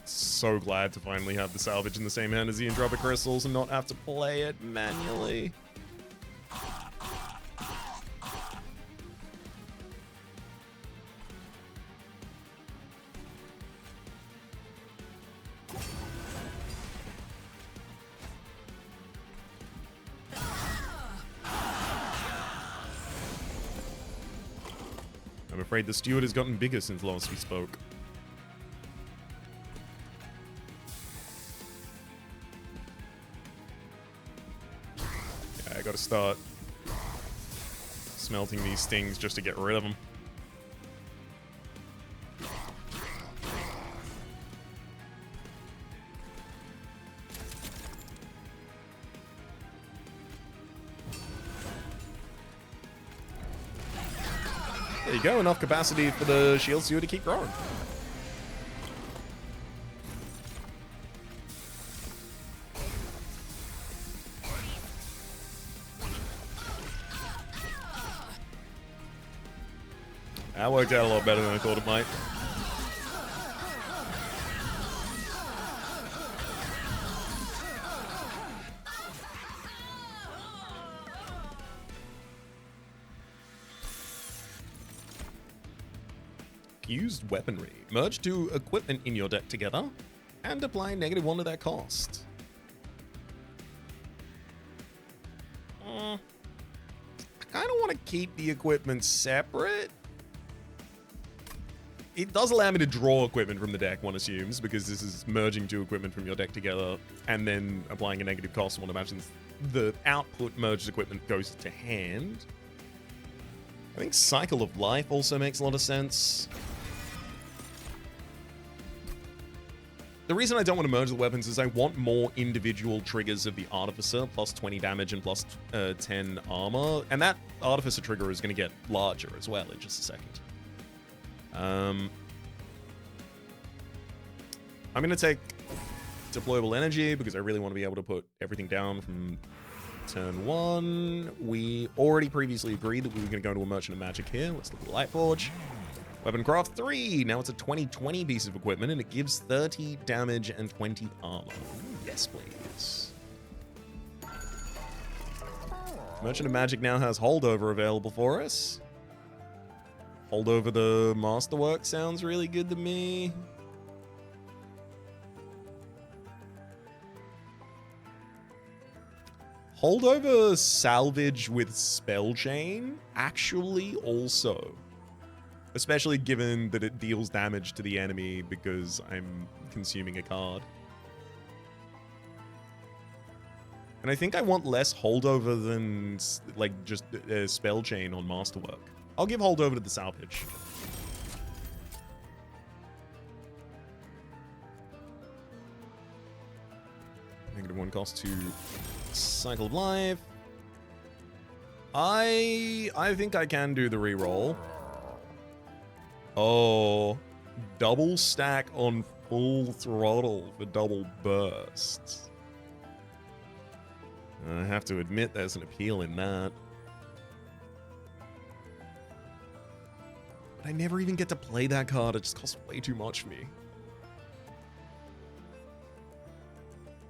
So glad to finally have the salvage in the same hand as the Entropic Crystals and not have to play it manually. I'm afraid the steward has gotten bigger since last we spoke. Yeah, I gotta start smelting these stings just to get rid of them. There you go, enough capacity for the shield steward to keep growing. That worked out a lot better than I thought it might. Used weaponry. Merge 2 equipment in your deck together and apply -1 to that cost. I kind of want to keep the equipment separate. It does allow me to draw equipment from the deck, one assumes, because this is merging 2 equipment from your deck together and then applying a negative cost. One imagines the output merged equipment goes to hand. I think Cycle of Life also makes a lot of sense. The reason I don't want to merge the weapons is I want more individual triggers of the Artificer, plus 20 damage and plus 10 armor. And that Artificer trigger is going to get larger as well in just a second. I'm going to take deployable energy because I really want to be able to put everything down from turn 1. We already previously agreed that we were going to go into a Merchant of Magic here. Let's look at the Lightforge. Weapon craft 3. Now it's a 2020 piece of equipment and it gives 30 damage and 20 armor. Yes, please. Merchant of Magic now has Holdover available for us. Holdover the Masterwork sounds really good to me. Holdover salvage with Spell Chain actually also. Especially given that it deals damage to the enemy because I'm consuming a card. And I think I want less holdover than, like, just spell chain on Masterwork. I'll give holdover to the salvage. -1 cost to Cycle of Life. I think I can do the reroll. Oh, double stack on full throttle for double bursts. I have to admit there's an appeal in that. But I never even get to play that card. It just costs way too much for me.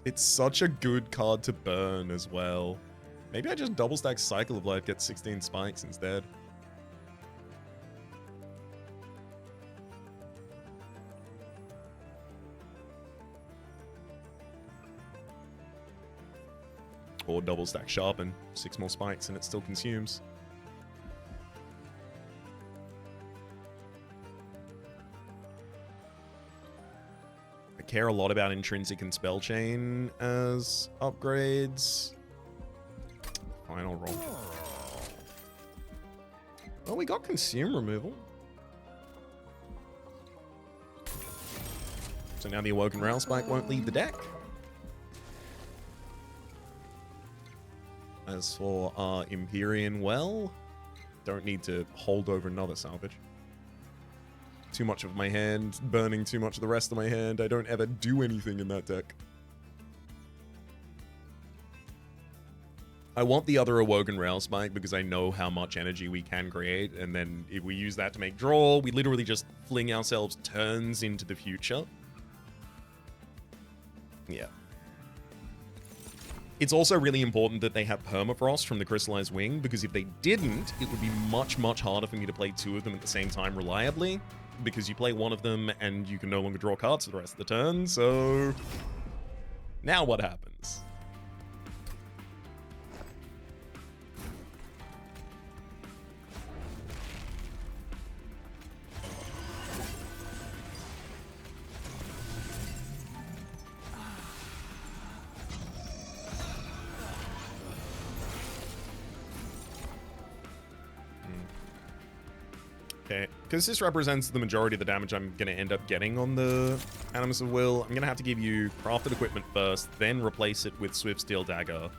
It's such a good card to burn as well. Maybe I just double stack Cycle of Life, get 16 spikes instead. Or double stack Sharpen, 6 more spikes and it still consumes. I care a lot about Intrinsic and Spell Chain as upgrades. Final roll. Well, we got Consume Removal. So now the Awoken Rail Spike won't leave the deck. As for our Empyrean Well, don't need to hold over another salvage. Too much of my hand, burning too much of the rest of my hand. I don't ever do anything in that deck. I want the other Awoken Rail Spike because I know how much energy we can create, and then if we use that to make draw, we literally just fling ourselves turns into the future. Yeah. It's also really important that they have Permafrost from the Crystallized Wing, because if they didn't, it would be much, much harder for me to play 2 of them at the same time reliably, because you play one of them and you can no longer draw cards for the rest of the turn, so... Now what happens? Okay, because this represents the majority of the damage I'm going to end up getting on the Animus of Will, I'm going to have to give you crafted equipment first, then replace it with Swift Steel Dagger.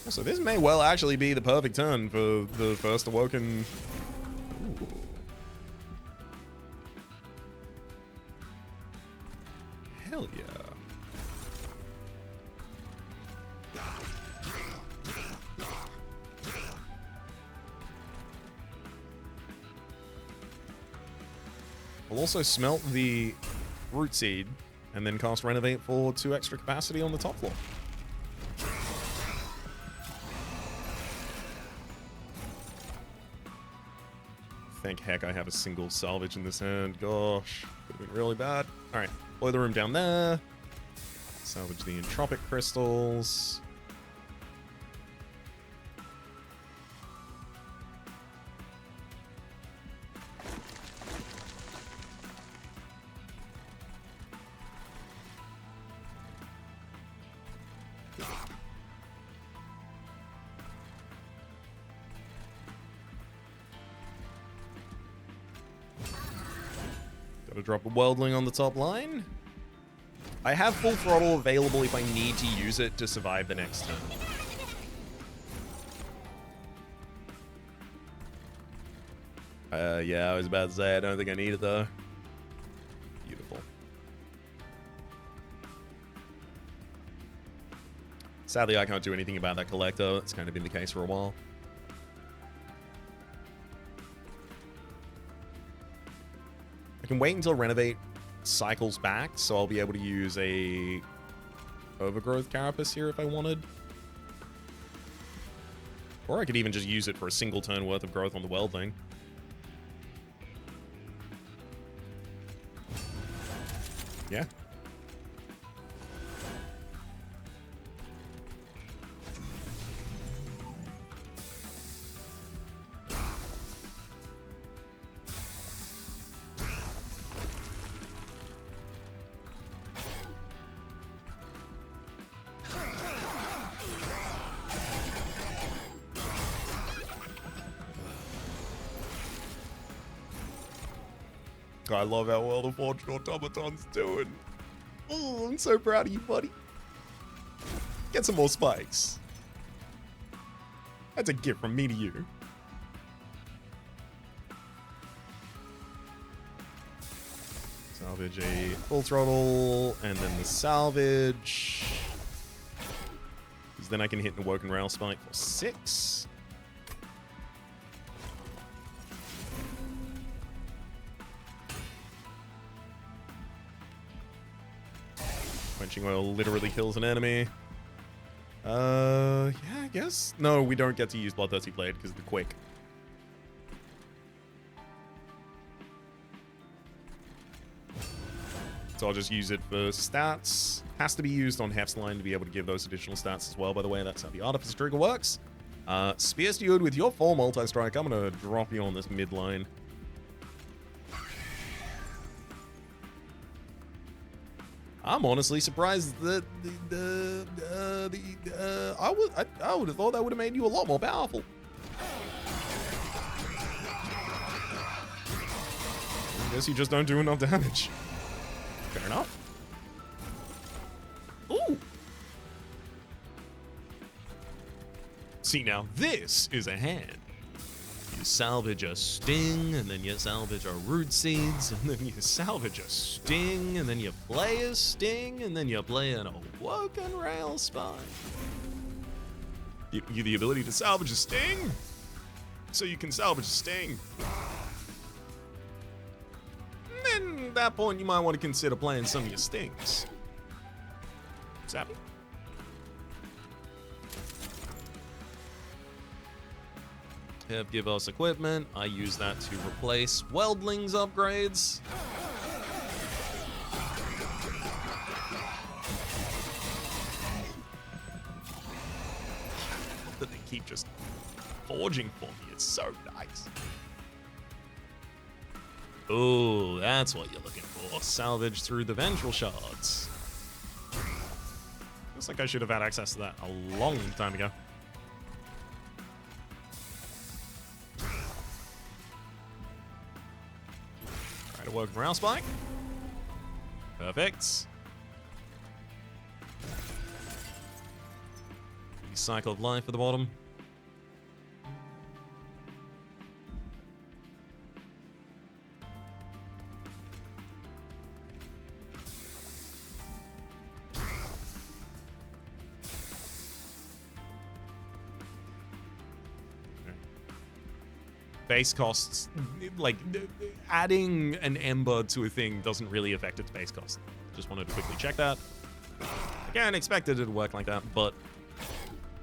So this may well actually be the perfect turn for the first Awoken. Ooh. Hell yeah. We'll also smelt the Root Seed and then cast Renovate for 2 extra capacity on the top floor. Thank heck I have a single salvage in this hand. Gosh, could have been really bad. Alright, blow the room down there. Salvage the Entropic Crystals. Drop a Worldling on the top line. I have full throttle available if I need to use it to survive the next turn. Yeah, I was about to say, I don't think I need it though. Beautiful. Sadly, I can't do anything about that collector. That's kind of been the case for a while. I can wait until Renovate cycles back, so I'll be able to use a Overgrowth Carapace here if I wanted. Or I could even just use it for a single turn worth of growth on the Weldling. Yeah. I love how well the Forged Automaton's doing. Oh, I'm so proud of you, buddy. Get some more spikes. That's a gift from me to you. Salvage a full throttle, and then the salvage. Because then I can hit an Awoken Rail Spike for 6. Quenching Oil literally kills an enemy. Yeah, I guess. No, we don't get to use Bloodthirsty Blade because of the quick. So I'll just use it for stats. Has to be used on Heph's line to be able to give those additional stats as well, by the way. That's how the Artificer trigger works. Spear Steward, with your full multi-strike, I'm going to drop you on this mid line. I'm honestly surprised that I would have thought that would have made you a lot more powerful. I guess you just don't do enough damage. Fair enough. Ooh. See, now this is a hand. You salvage a sting, and then you salvage a root seeds, and then you salvage a sting, and then you play a sting, and then you play an Awoken Rail Spike. Give you the ability to salvage a sting, so you can salvage a sting. And then at that point, you might want to consider playing some of your stings. Sappy? Heph give us equipment. I use that to replace Weldling's upgrades. That they keep just forging for me. It's so nice. Oh, that's what you're looking for. Salvage through the Vengeful Shards. Looks like I should have had access to that a long time ago. Right, Awoken Rail Spike. Perfect. Cycle of Life at the bottom. Base costs, like, adding an Ember to a thing doesn't really affect its base cost. Just wanted to quickly check that. Again, expected it to work like that, but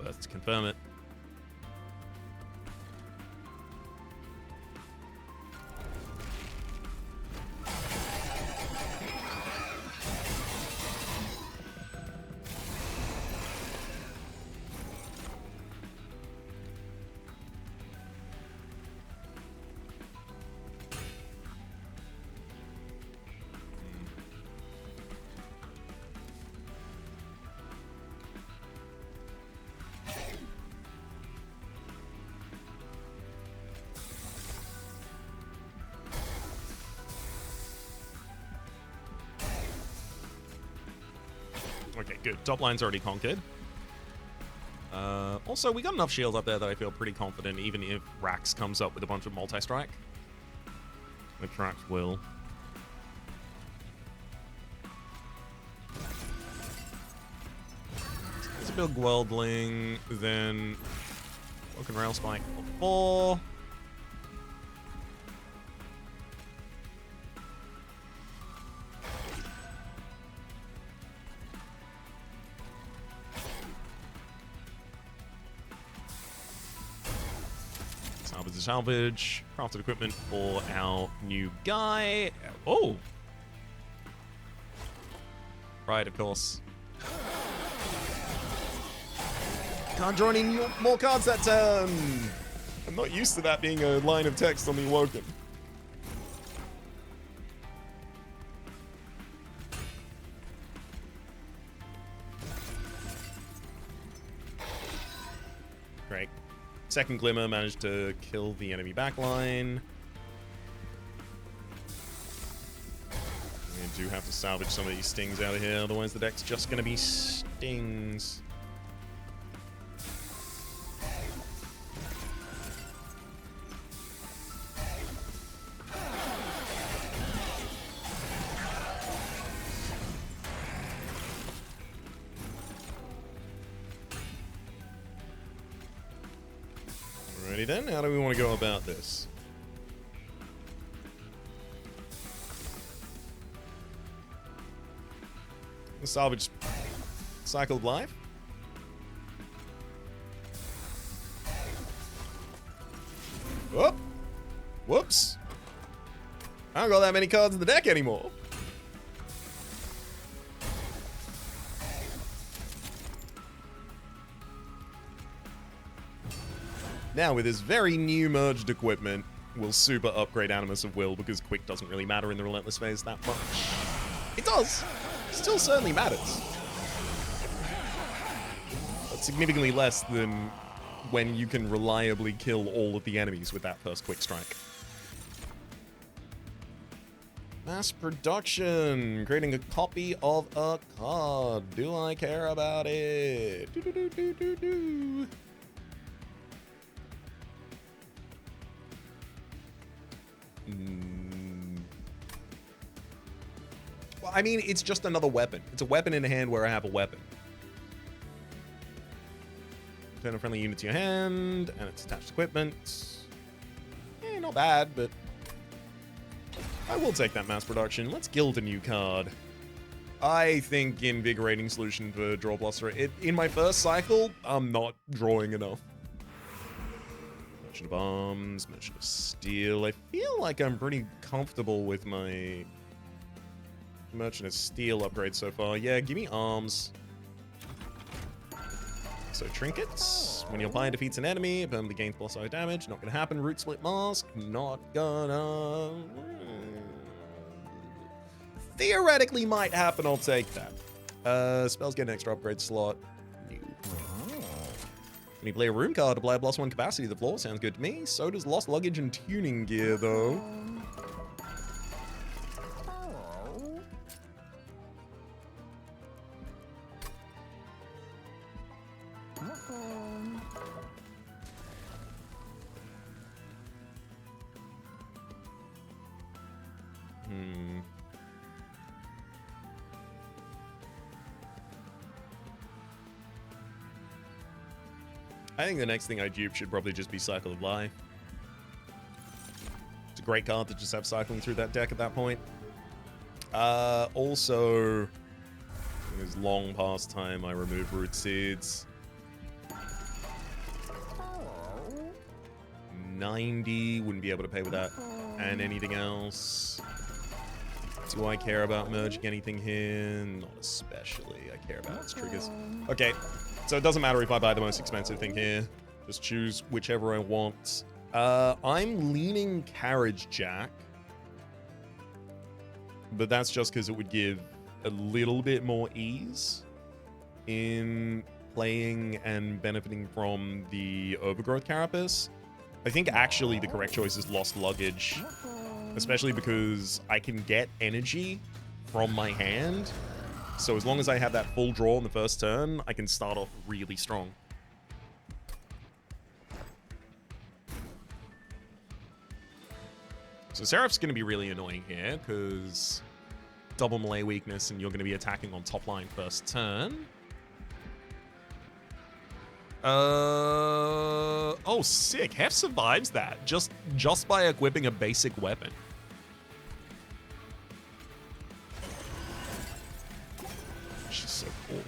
let's confirm it. Okay, good. Top line's already conquered. Also, we got enough shield up there that I feel pretty confident, even if Rax comes up with a bunch of multi-strike. Which Rax will. There's a big Weldling, then Awoken Rail Spike for 4. Salvage, crafted equipment for our new guy. Oh! Right, of course. Can't draw any more cards that turn! I'm not used to that being a line of text on the Awoken. Great. Second Glimmer managed to kill the enemy backline. do have to salvage some of these stings out of here, otherwise the deck's just going to be stings. Alrighty then, how do we want to go about this? Salvage Cycle of Life. Whoop! Whoops! I don't got that many cards in the deck anymore. Now, with his very new merged equipment, we'll super upgrade Animus of Will because Quick doesn't really matter in the Relentless phase that much. It does! Still certainly matters. But significantly less than when you can reliably kill all of the enemies with that first Quick Strike. Mass production. Creating a copy of a card. Do I care about it? Do. Well, I mean, it's just another weapon. It's a weapon in a hand where I have a weapon. Turn a friendly unit to your hand, and it's attached equipment. Not bad, but I will take that mass production. Let's guild a new card. I think Invigorating Solution for Draw Bluster. In my first cycle, I'm not drawing enough. Merchant of Arms, Merchant of Steel. I feel like I'm pretty comfortable with my Merchant of Steel upgrade so far. Yeah, give me arms. So trinkets. When your opponent defeats an enemy, it permanently gains +5 damage. Not gonna happen. Root Split Mask. Not gonna. Theoretically might happen. I'll take that. Spells get an extra upgrade slot. New. When you play a room card, apply a +1 capacity to the floor. Sounds good to me. So does Lost Luggage and Tuning Gear, though. I think the next thing I dupe should probably just be Cycle of Life. It's a great card to just have cycling through that deck at that point. Also, it was long past time I removed Root Seeds. 90, wouldn't be able to pay with that. And anything else? Do I care about merging anything here? Not especially. I care about its triggers. Okay, so it doesn't matter if I buy the most expensive thing here. Just choose whichever I want. I'm leaning Carriage Jack. But that's just because it would give a little bit more ease in playing and benefiting from the Overgrowth Carapace. I think actually the correct choice is Lost Luggage. Especially because I can get energy from my hand. So as long as I have that full draw on the first turn, I can start off really strong. So Seraph's going to be really annoying here because double melee weakness and you're going to be attacking on top line first turn. Oh, sick. Heph survives that just by equipping a basic weapon. Which is so cool.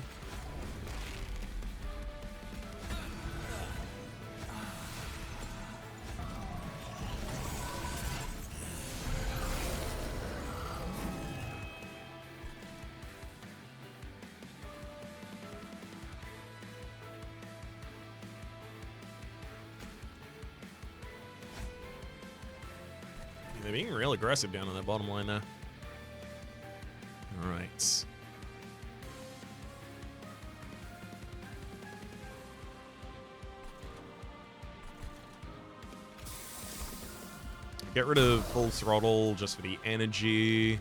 They're being real aggressive down on that bottom line there. All right. Get rid of full throttle just for the energy.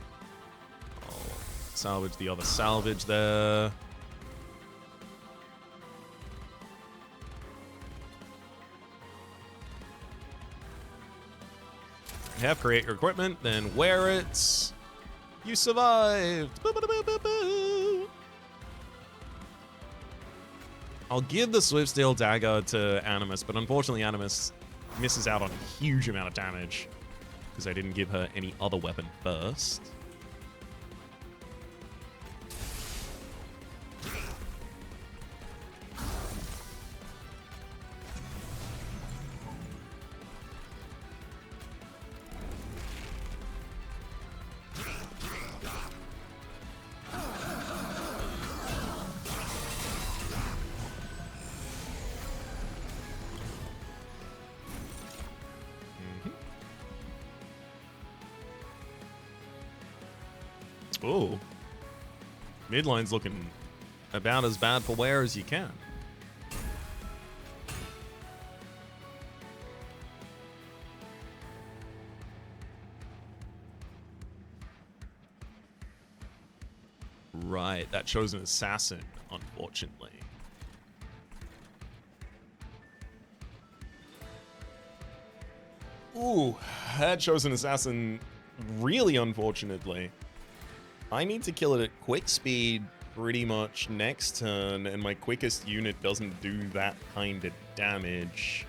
I'll Salvage the other salvage there. Have create your equipment, then wear it. You survived. I'll give the Swift Steel Dagger to Animus, but unfortunately Animus misses out on a huge amount of damage because I didn't give her any other weapon first. Oh, midline's looking about as bad for wear as you can. Right, that chosen assassin, unfortunately. Ooh, that chosen assassin, really unfortunately. I need to kill it at quick speed pretty much next turn, and my quickest unit doesn't do that kind of damage.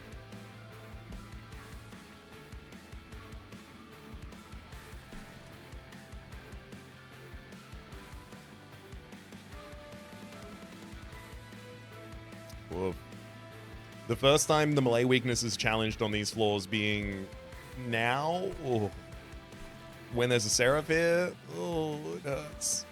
Whoa. The first time the melee weakness is challenged on these floors being now, oh. When there's a Seraph here, oh, it hurts.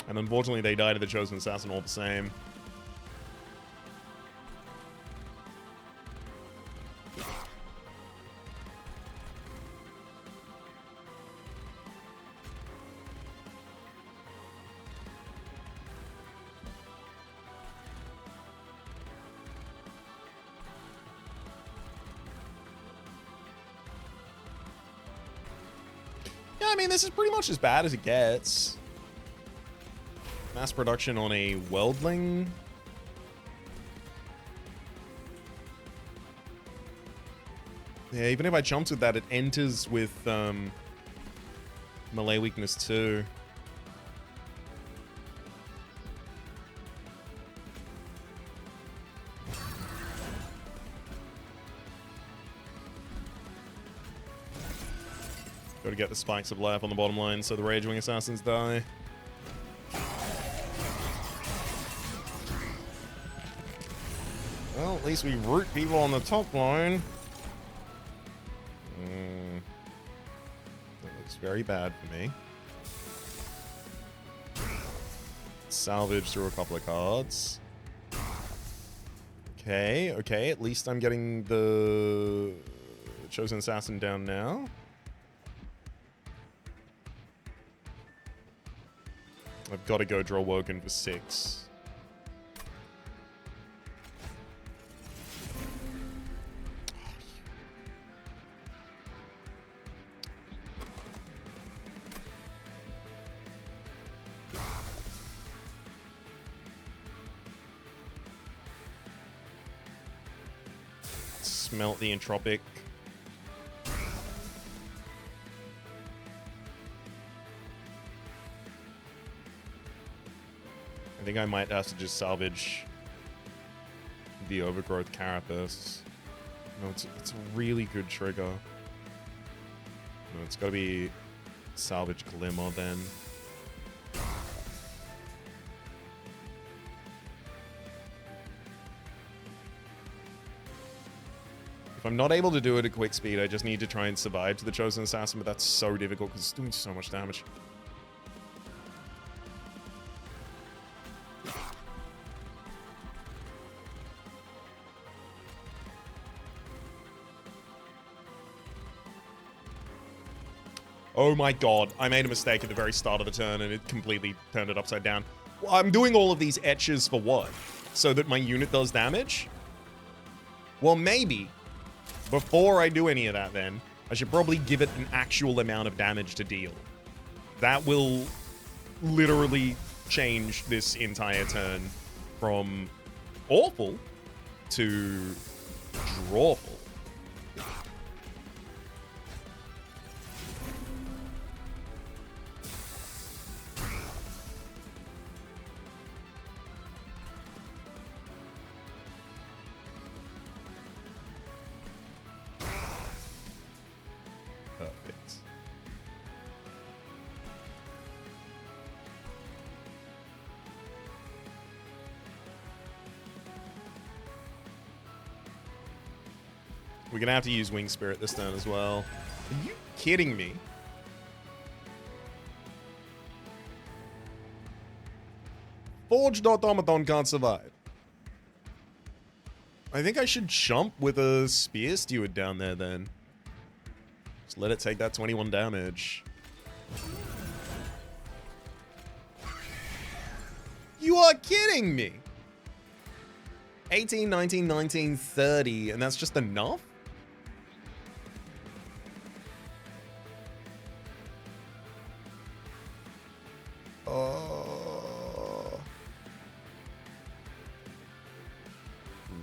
And unfortunately, they died to the Chosen Assassin all the same. Yeah, I mean, this is pretty much as bad as it gets. Mass production on a Worldling. Yeah, even if I jumped with that, it enters with melee weakness too. Got to get the spikes of life on the bottom line so the Ragewing Assassins die. Well, at least we root people on the top line. That looks very bad for me. Salvage through a couple of cards. Okay, okay, at least I'm getting the Chosen Assassin down now. I've got to go draw Woken for 6. Smelt the Entropic. I think I might have to just salvage the Overgrowth Carapace. No, it's a really good trigger. No, it's got to be salvage Glimmer then. If I'm not able to do it at quick speed, I just need to try and survive to the Chosen Assassin, but that's so difficult because it's doing so much damage. Oh my god, I made a mistake at the very start of the turn and it completely turned it upside down. Well, I'm doing all of these etches for what? So that my unit does damage? Well, maybe. Before I do any of that then, I should probably give it an actual amount of damage to deal. That will literally change this entire turn from awful to drawful. Perfect. We're gonna have to use Wing Spirit this turn as well. Are you kidding me? Forged Automaton can't survive. I think I should jump with a Spear Steward down there then. Just let it take that 21 damage. You are kidding me! 18, 19, 19, 30, and that's just enough?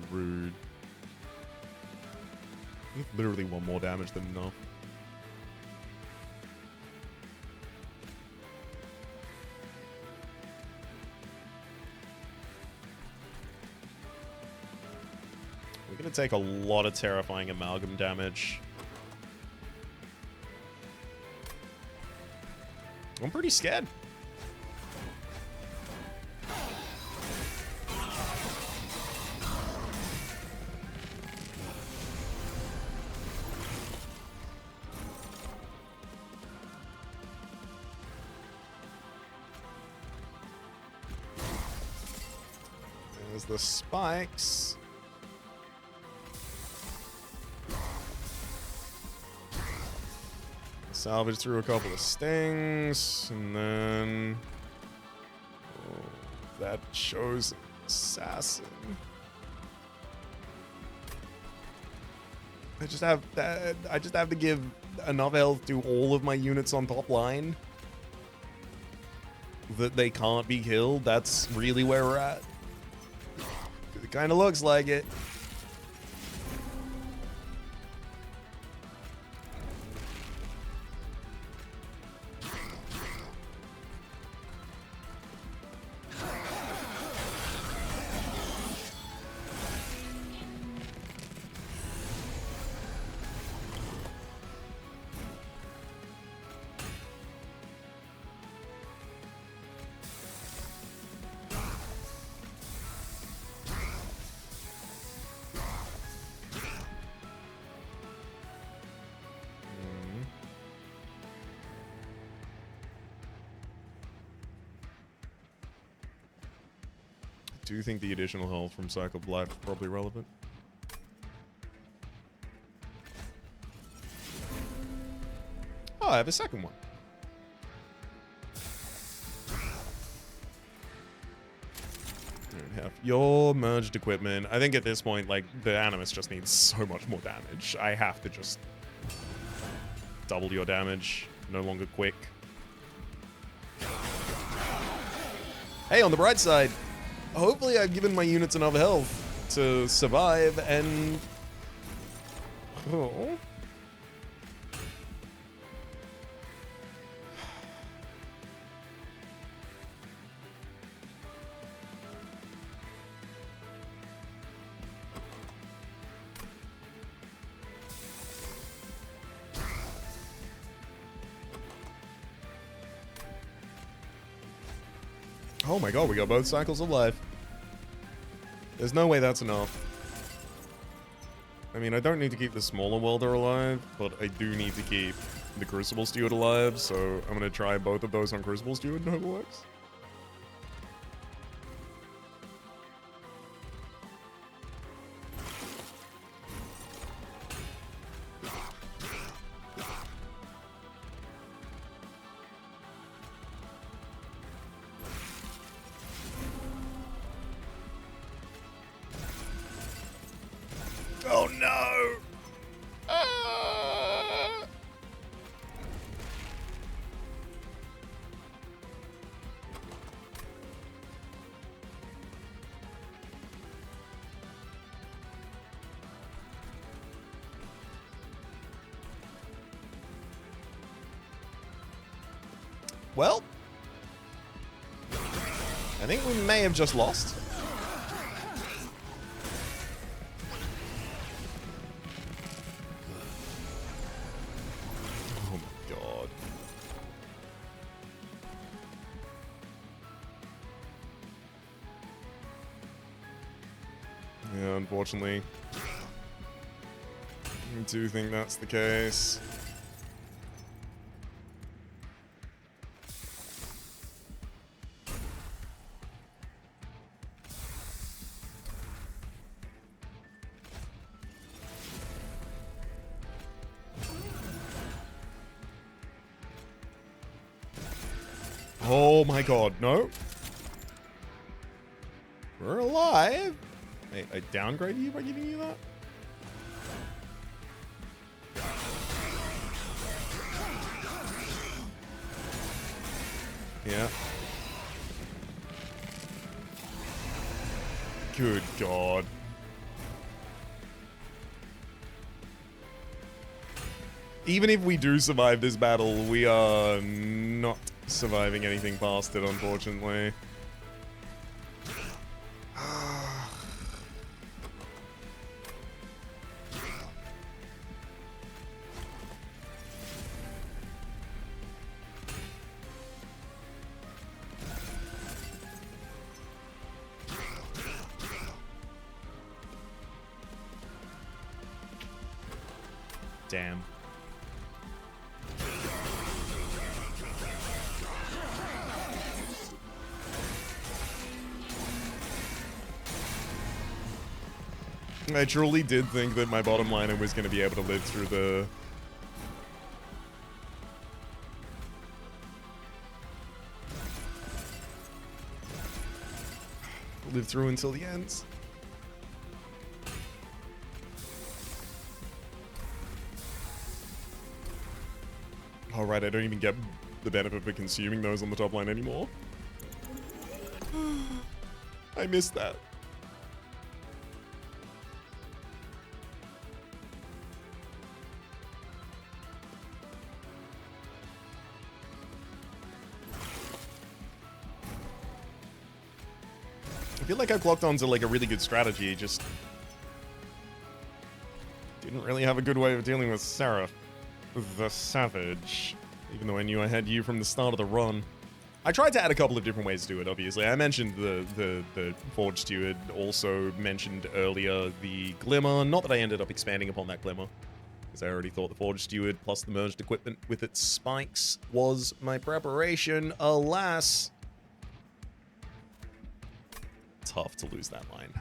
Rude. Literally one more damage than enough. We're gonna take a lot of terrifying amalgam damage. I'm pretty scared. There's the spikes. Salvage through a couple of stings, and then that shows assassin. I just have to give enough health to all of my units on top line that they can't be killed. That's really where we're at. It kind of looks like it. I do think the additional health from Cycle of Life is probably relevant. Oh, I have a second one. Have your merged equipment. I think at this point, like, the Animus just needs so much more damage. I have to just double your damage. No longer quick. Hey, on the bright side, hopefully I've given my units enough health to survive and... Oh. Oh my god, we got both cycles of life. There's no way that's enough. I mean, I don't need to keep the smaller welder alive, but I do need to keep the Crucible Steward alive, so I'm gonna try both of those on Crucible Steward and hope it works. Well, I think we may have just lost. Oh my god. Yeah, unfortunately. I do think that's the case. Oh my god, no. We're alive. I downgraded you by giving you that? Yeah. Good god. Even if we do survive this battle, we are not surviving anything past it, unfortunately. Damn. I truly did think that my bottom liner was going to be able to live through the... live through until the ends. Oh, right, I don't even get the benefit of consuming those on the top line anymore. I missed that. I feel like I clocked onto like a really good strategy, just didn't really have a good way of dealing with Seraph the Savage, even though I knew I had you from the start of the run. I tried to add a couple of different ways to do it, obviously. I mentioned the Forged Steward, also mentioned earlier the Glimmer, not that I ended up expanding upon that Glimmer, because I already thought the Forged Steward plus the merged equipment with its spikes was my preparation. Alas, tough to lose that line.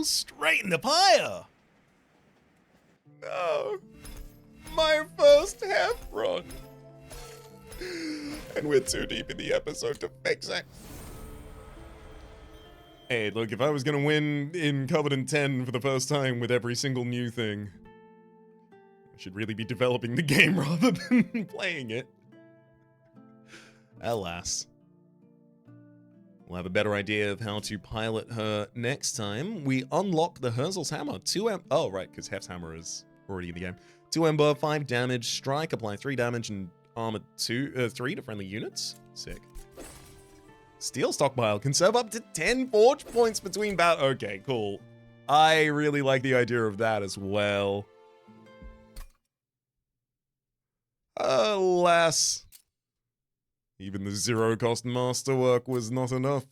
Straight in the pyre. No. My first Heph run. And we're too deep in the episode to fix it. Hey, look, if I was gonna win in Covenant 10 for the first time with every single new thing, I should really be developing the game rather than playing it. Alas. We'll have a better idea of how to pilot her next time. We unlock the Herzl's Hammer. Oh, right, because Heph's Hammer is already in the game. 2 Ember, 5 damage, strike, apply 3 damage, and armor 3 to friendly units. Sick. Steel stockpile, conserve up to 10 forge points between bat. Okay, cool. I really like the idea of that as well. Alas. Even the zero-cost masterwork was not enough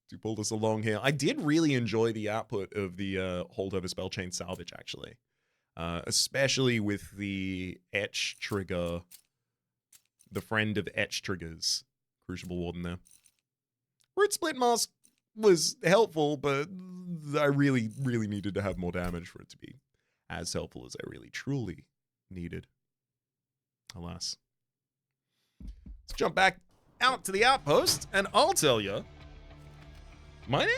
to pull us along here. I did really enjoy the output of the holdover spell chain salvage, actually. Especially with the etch trigger, the friend of etch triggers, Crucible Warden there. Root Split Mask was helpful, but I really, really needed to have more damage for it to be as helpful as I really, truly needed. Alas. Let's jump back out to the outpost, and I'll tell you. My name?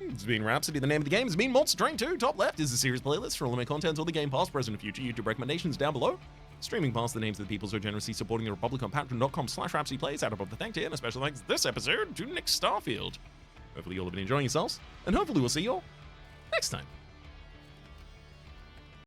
It's been Rhapsody. The name of the game has been Monster Train 2. Top left is the series playlist for all of my content, all the game past, present, and future. YouTube recommendations down below. Streaming past the names of the people so generously supporting the Republic on patreon.com/RhapsodyPlays. Out above the thank you, and a special thanks this episode to Nick Starfield. Hopefully you all have been enjoying yourselves, and hopefully we'll see you all next time.